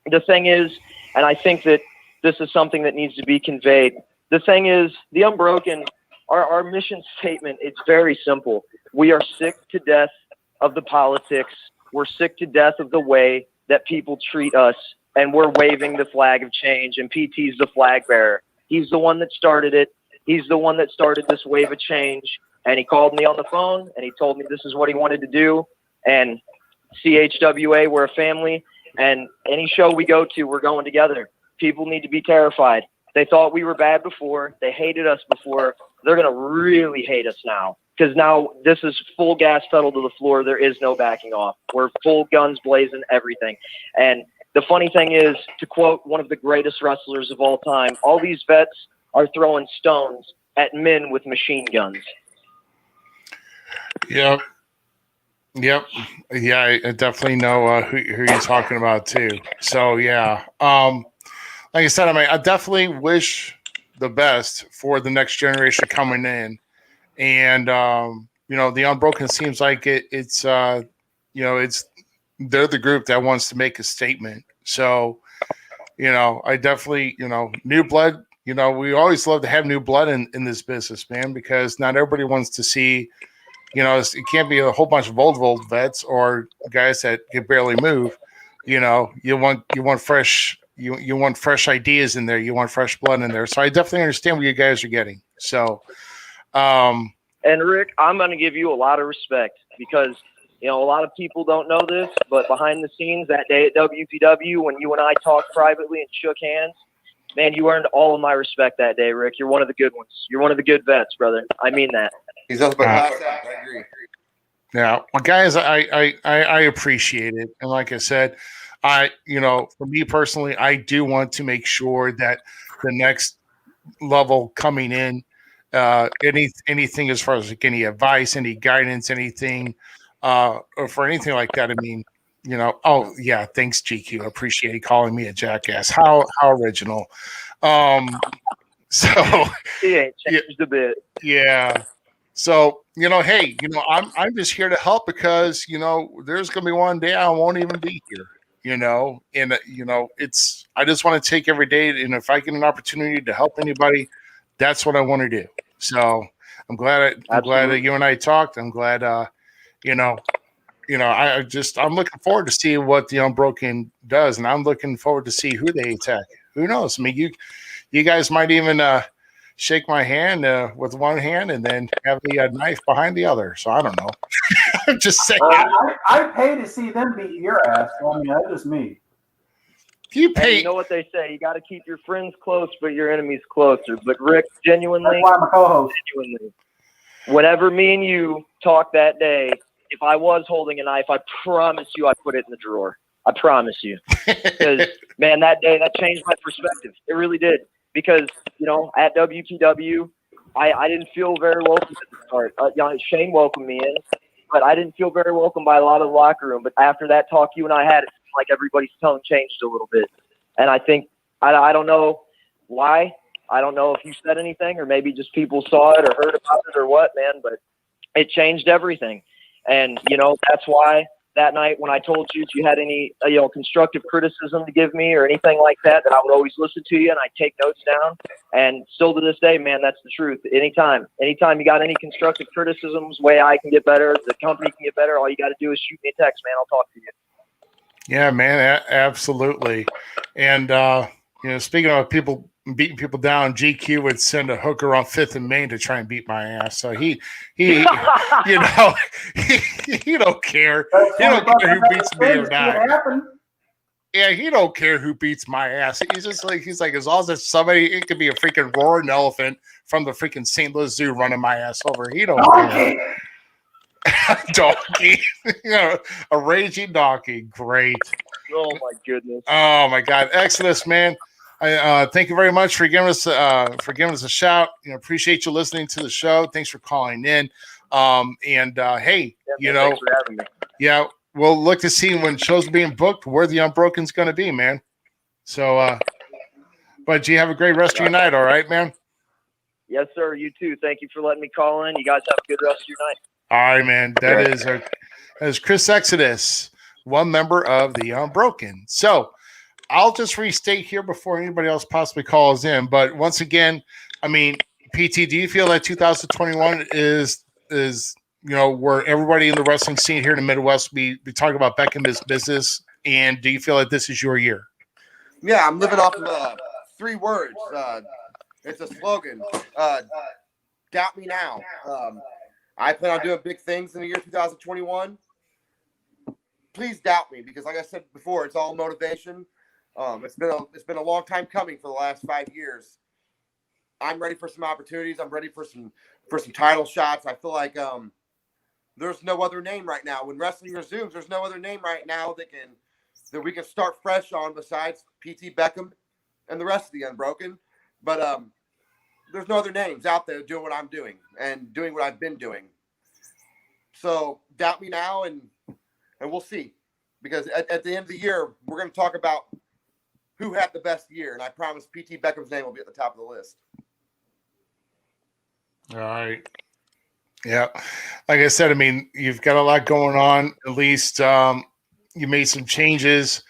the thing is, and I think that this is something that needs to be conveyed. The thing is, the Unbroken, our mission statement, it's very simple. We are sick to death of the politics. We're sick to death of the way that people treat us, and we're waving the flag of change, and PT's the flag bearer. He's the one that started it. He's the one that started this wave of change, and he called me on the phone, and he told me this is what he wanted to do, and CHWA, we're a family, and any show we go to, we're going together. People need to be terrified. They thought we were bad before. They hated us before. they're going to really hate us now. Because now this is full gas pedal to the floor. There is no backing off. We're full guns blazing, everything. And the funny thing is, to quote one of the greatest wrestlers of all time, all these vets are throwing stones at men with machine guns. Yep. Yeah, I definitely know who you're talking about too. So yeah, like I said, I mean, I definitely wish the best for the next generation coming in, and the Unbroken seems like it's they're the group that wants to make a statement. So I definitely new blood. We always love to have new blood in this business, man, because not everybody wants to see. It can't be a whole bunch of old vets or guys that can barely move. You want fresh. You want fresh ideas in there. You want fresh blood in there. So I definitely understand what you guys are getting. So, and Rick, I'm going to give you a lot of respect because a lot of people don't know this, but behind the scenes that day at WPW, when you and I talked privately and shook hands, man, you earned all of my respect that day, Rick. You're one of the good ones. You're one of the good vets, brother. I mean that. He's nothing but I agree. Yeah, well, guys, I appreciate it, and like I said, for me personally, I do want to make sure that the next level coming in, anything as far as like any advice, any guidance, anything, or for anything like that. I mean, oh yeah, thanks GQ, I appreciate you calling me a jackass. How original. So he ain't changed a bit. Yeah. So, hey, I'm just here to help because, there's going to be one day I won't even be here, and, I just want to take every day. And if I get an opportunity to help anybody, that's what I want to do. So I'm glad that you and I talked. I'm glad, I'm looking forward to see what the Unbroken does. And I'm looking forward to see who they attack. Who knows? I mean, you guys might even, shake my hand with one hand and then have the knife behind the other. So I don't know. I'm just saying. I pay to see them beat your ass. So, I mean, that's just me. You pay. Hey, you know what they say? You got to keep your friends close, but your enemies closer. But Rick, genuinely, that's why I'm a co-host. Genuinely, whenever me and you talked that day, if I was holding a knife, I promise you, I put it in the drawer. I promise you, because man, that day that changed my perspective. It really did. Because, at WPW, I didn't feel very welcome at the start. Shane welcomed me in, but I didn't feel very welcome by a lot of the locker room. But after that talk you and I had, it seemed like everybody's tone changed a little bit. And I think, I don't know why. I don't know if you said anything or maybe just people saw it or heard about it or what, man, but it changed everything. And, that's why that night when I told you if you had any, constructive criticism to give me or anything like that, that I would always listen to you and I'd take notes down. And still to this day, man, that's the truth. Anytime you got any constructive criticisms, way I can get better, the company can get better, all you got to do is shoot me a text, man. I'll talk to you. Yeah, man, absolutely. And, speaking of people beating people down, GQ would send a hooker on 5th and Main to try and beat my ass. So he he don't care. He don't care who beats me or not. Yeah, he don't care who beats my ass. He's like, as long as somebody, it could be a freaking roaring elephant from the freaking St. Louis Zoo running my ass over. He don't care. Donkey. A raging donkey. Great. Oh my goodness. Oh my God. Exodus, man. I thank you very much for giving us a shout. Appreciate you listening to the show. Thanks for calling in. Hey, thanks for having me. Yeah, we'll look to see when shows are being booked where the Unbroken's going to be, man. So, but you have a great rest of your night. All right, man. Yes, sir. You too. Thank you for letting me call in. You guys have a good rest of your night. All right, man. That is Chris Exodus, one member of the Unbroken. So I'll just restate here before anybody else possibly calls in. But once again, I mean, PT, do you feel that 2021 is where everybody in the wrestling scene here in the Midwest be talking about Beckham is business? And do you feel like this is your year? Yeah, I'm living off of 3 words. It's a slogan. Doubt me now. I plan on doing big things in the year 2021. Please doubt me because, like I said before, it's all motivation. It's been a long time coming for the last 5 years. I'm ready for some opportunities. I'm ready for some title shots. I feel like there's no other name right now. When wrestling resumes, there's no other name right now that we can start fresh on besides PT Beckham and the rest of the Unbroken. But there's no other names out there doing what I'm doing and doing what I've been doing. So doubt me now, and we'll see. Because at the end of the year, we're going to talk about who had the best year, and I promise PT Beckham's name will be at the top of the list. All right. Yeah. Like I said, I mean, you've got a lot going on. At least you made some changes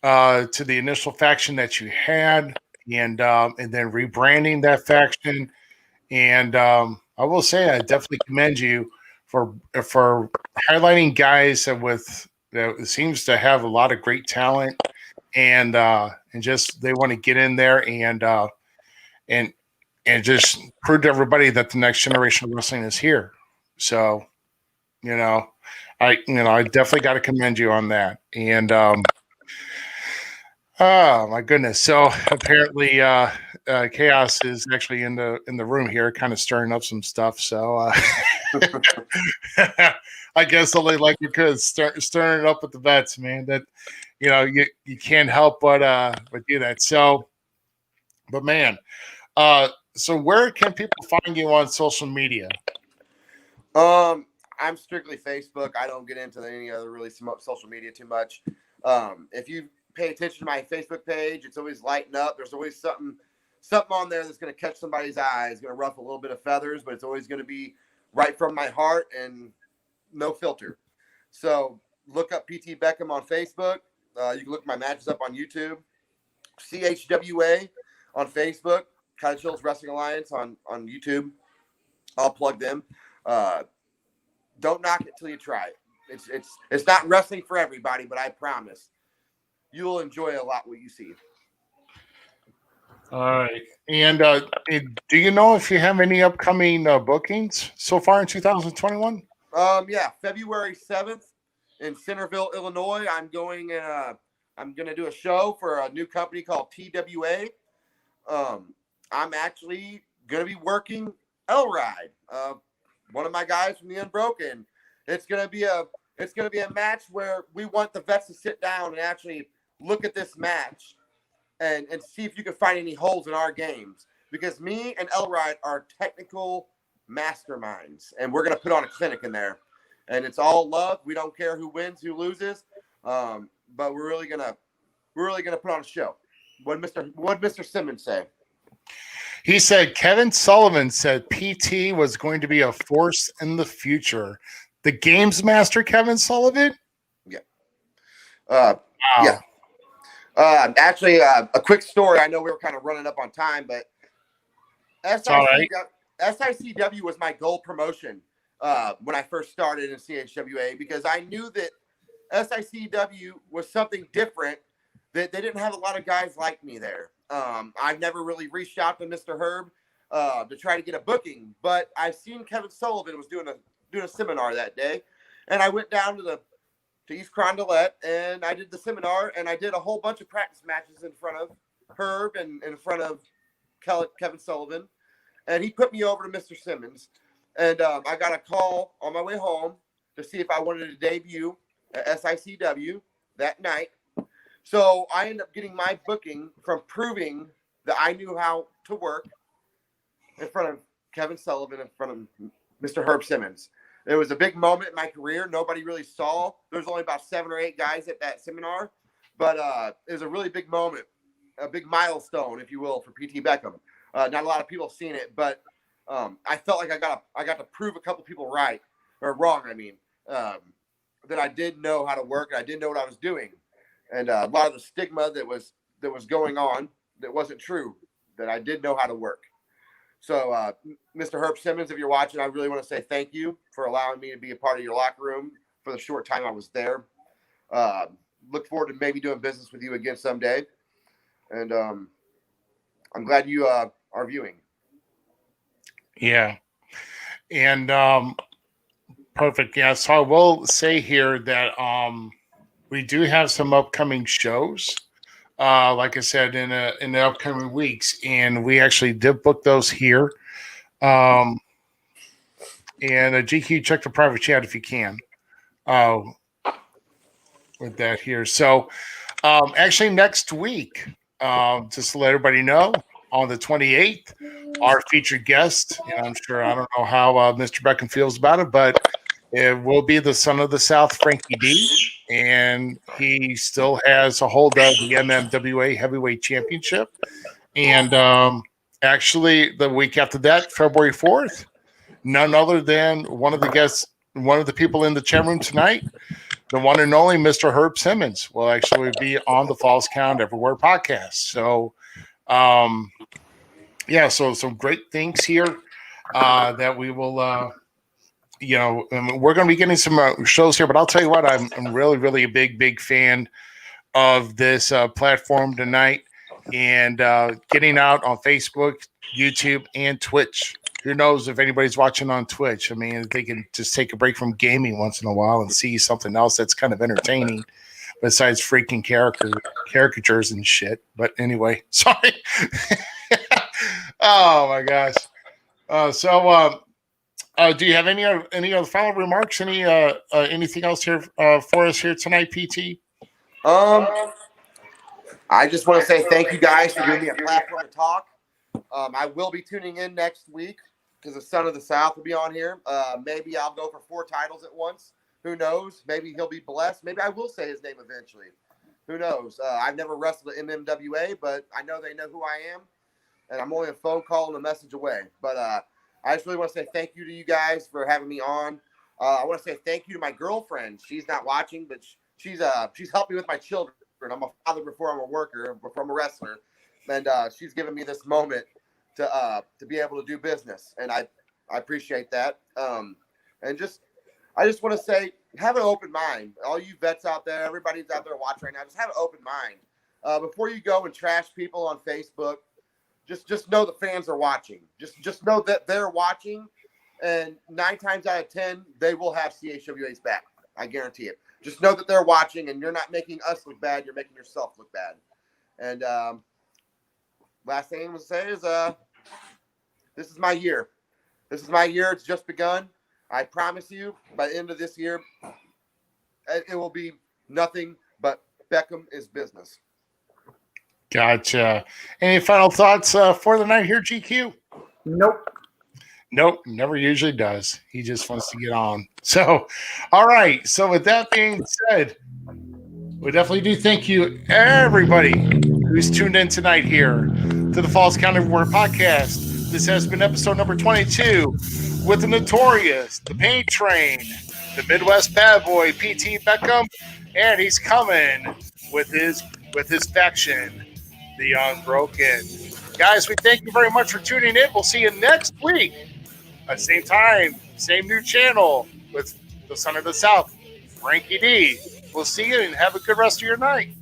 to the initial faction that you had, and then rebranding that faction. And I will say, I definitely commend you for highlighting guys that seems to have a lot of great talent, and just they want to get in there and just prove to everybody that the next generation of wrestling is here. So, I definitely got to commend you on that. And oh my goodness! So apparently, Chaos is actually in the room here, kind of stirring up some stuff. So I guess only like you could stirring it up with the vets, man. That you can't help but do that. So, but man, so where can people find you on social media? I'm strictly Facebook. I don't get into any other really social media too much. If you pay attention to my Facebook page, it's always lighting up. There's always something on there that's going to catch somebody's eye. It's going to ruffle a little bit of feathers, but it's always going to be right from my heart and no filter. So look up PT Beckham on Facebook. You can look my matches up on YouTube. CHWA on Facebook. Kind of Chills Wrestling Alliance on YouTube. I'll plug them. Don't knock it till you try it. It's not wrestling for everybody, but I promise you'll enjoy a lot what you see. All right. And do you know if you have any upcoming bookings so far in 2021? Yeah, February 7th in Centerville, Illinois. I'm going to do a show for a new company called TWA. I'm actually going to be working Elride, one of my guys from the Unbroken. It's going to be a match where we want the vets to sit down and actually look at this match and see if you can find any holes in our games. Because me and Elride are technical masterminds, and we're going to put on a clinic in there. And it's all love. We don't care who wins, who loses. But we're really gonna put on a show. What Mr. Simmons say? He said Kevin Sullivan said PT was going to be a force in the future. The Games Master Kevin Sullivan? Yeah. Wow. Yeah. Actually, a quick story. I know we were kind of running up on time, but SICW was my gold promotion when I first started in CHWA, because I knew that SICW was something different, that they didn't have a lot of guys like me there. I've never really reached out to Mr. Herb to try to get a booking, but I've seen Kevin Sullivan was doing a seminar that day, and I went down to East Carondelet, and I did the seminar, and I did a whole bunch of practice matches in front of Herb and in front of Kevin Sullivan, and he put me over to Mr. Simmons, and I got a call on my way home to see if I wanted to debut at SICW that night. So I ended up getting my booking from proving that I knew how to work in front of Kevin Sullivan, in front of Mr. Herb Simmons. It was a big moment in my career. Nobody really saw. There's only about 7 or 8 guys at that seminar, but it was a really big moment, a big milestone, if you will, for PT Beckham. Not a lot of people have seen it, but I felt like I got to prove a couple people right, or wrong. I mean, that I did know how to work, and I did know what I was doing, and a lot of the stigma that was going on that wasn't true, that I did know how to work. So, Mr. Herb Simmons, if you're watching, I really want to say thank you for allowing me to be a part of your locker room for the short time I was there. Look forward to maybe doing business with you again someday. And I'm glad you are viewing. Yeah. And perfect. Yeah. So I will say here that we do have some upcoming shows. like I said, in the upcoming weeks, and we actually did book those here. And GQ, check the private chat if you can. With that here, so actually next week, just to let everybody know, on the 28th, our featured guest, and I'm sure I don't know how Mr. Beckham feels about it, but it will be the son of the South, Frankie D, and he still has a hold of the MMWA Heavyweight Championship. And actually, the week after that, February 4th, none other than one of the guests, one of the people in the chat room tonight, the one and only Mr. Herb Simmons, will actually be on the Falls Count Everywhere podcast. So, yeah, so some great things here that we will, and we're going to be getting some shows here. But I'll tell you what, I'm really, really a big fan of this platform tonight, and getting out on Facebook, YouTube, and Twitch. Who knows if anybody's watching on Twitch? I mean, they can just take a break from gaming once in a while and see something else that's kind of entertaining besides freaking caricatures and shit. But anyway, sorry. Oh my gosh. Do you have any other final remarks? Anything else here for us here tonight, PT? I just want to say thank you guys for giving me a platform to talk. I will be tuning in next week because the Son of the South will be on here. Maybe I'll go for 4 titles at once. Who knows? Maybe he'll be blessed. Maybe I will say his name eventually. Who knows? I've never wrestled at MMWA, but I know they know who I am, and I'm only a phone call and a message away. But I just really want to say thank you to you guys for having me on. I want to say thank you to my girlfriend. She's not watching, but she's helped me with my children. I'm a father before I'm a worker, before I'm a wrestler, and she's given me this moment to be able to do business, and I appreciate that. I just want to say, have an open mind. All you vets out there, everybody's out there watching right now, just have an open mind. Before you go and trash people on Facebook, just know the fans are watching. Just know that they're watching, and 9 times out of 10, they will have CHWA's back. I guarantee it. Just know that they're watching, and you're not making us look bad. You're making yourself look bad. And last thing I'm going to say is this is my year. This is my year. It's just begun. I promise you, by the end of this year, it will be nothing but Beckham is business. Gotcha. Any final thoughts for the night here, GQ? Nope, never usually does. He just wants to get on. So, all right. So with that being said, we definitely do thank you, everybody who's tuned in tonight here to the Falls Count Everywhere podcast. This has been episode number 22 with the notorious, the Paint Train, the Midwest Badboy, PT Beckham, and he's coming with his faction, the Unbroken. Guys, we thank you very much for tuning in. We'll see you next week at the same time, same new channel with the Son of the South, Frankie D. We'll see you and have a good rest of your night.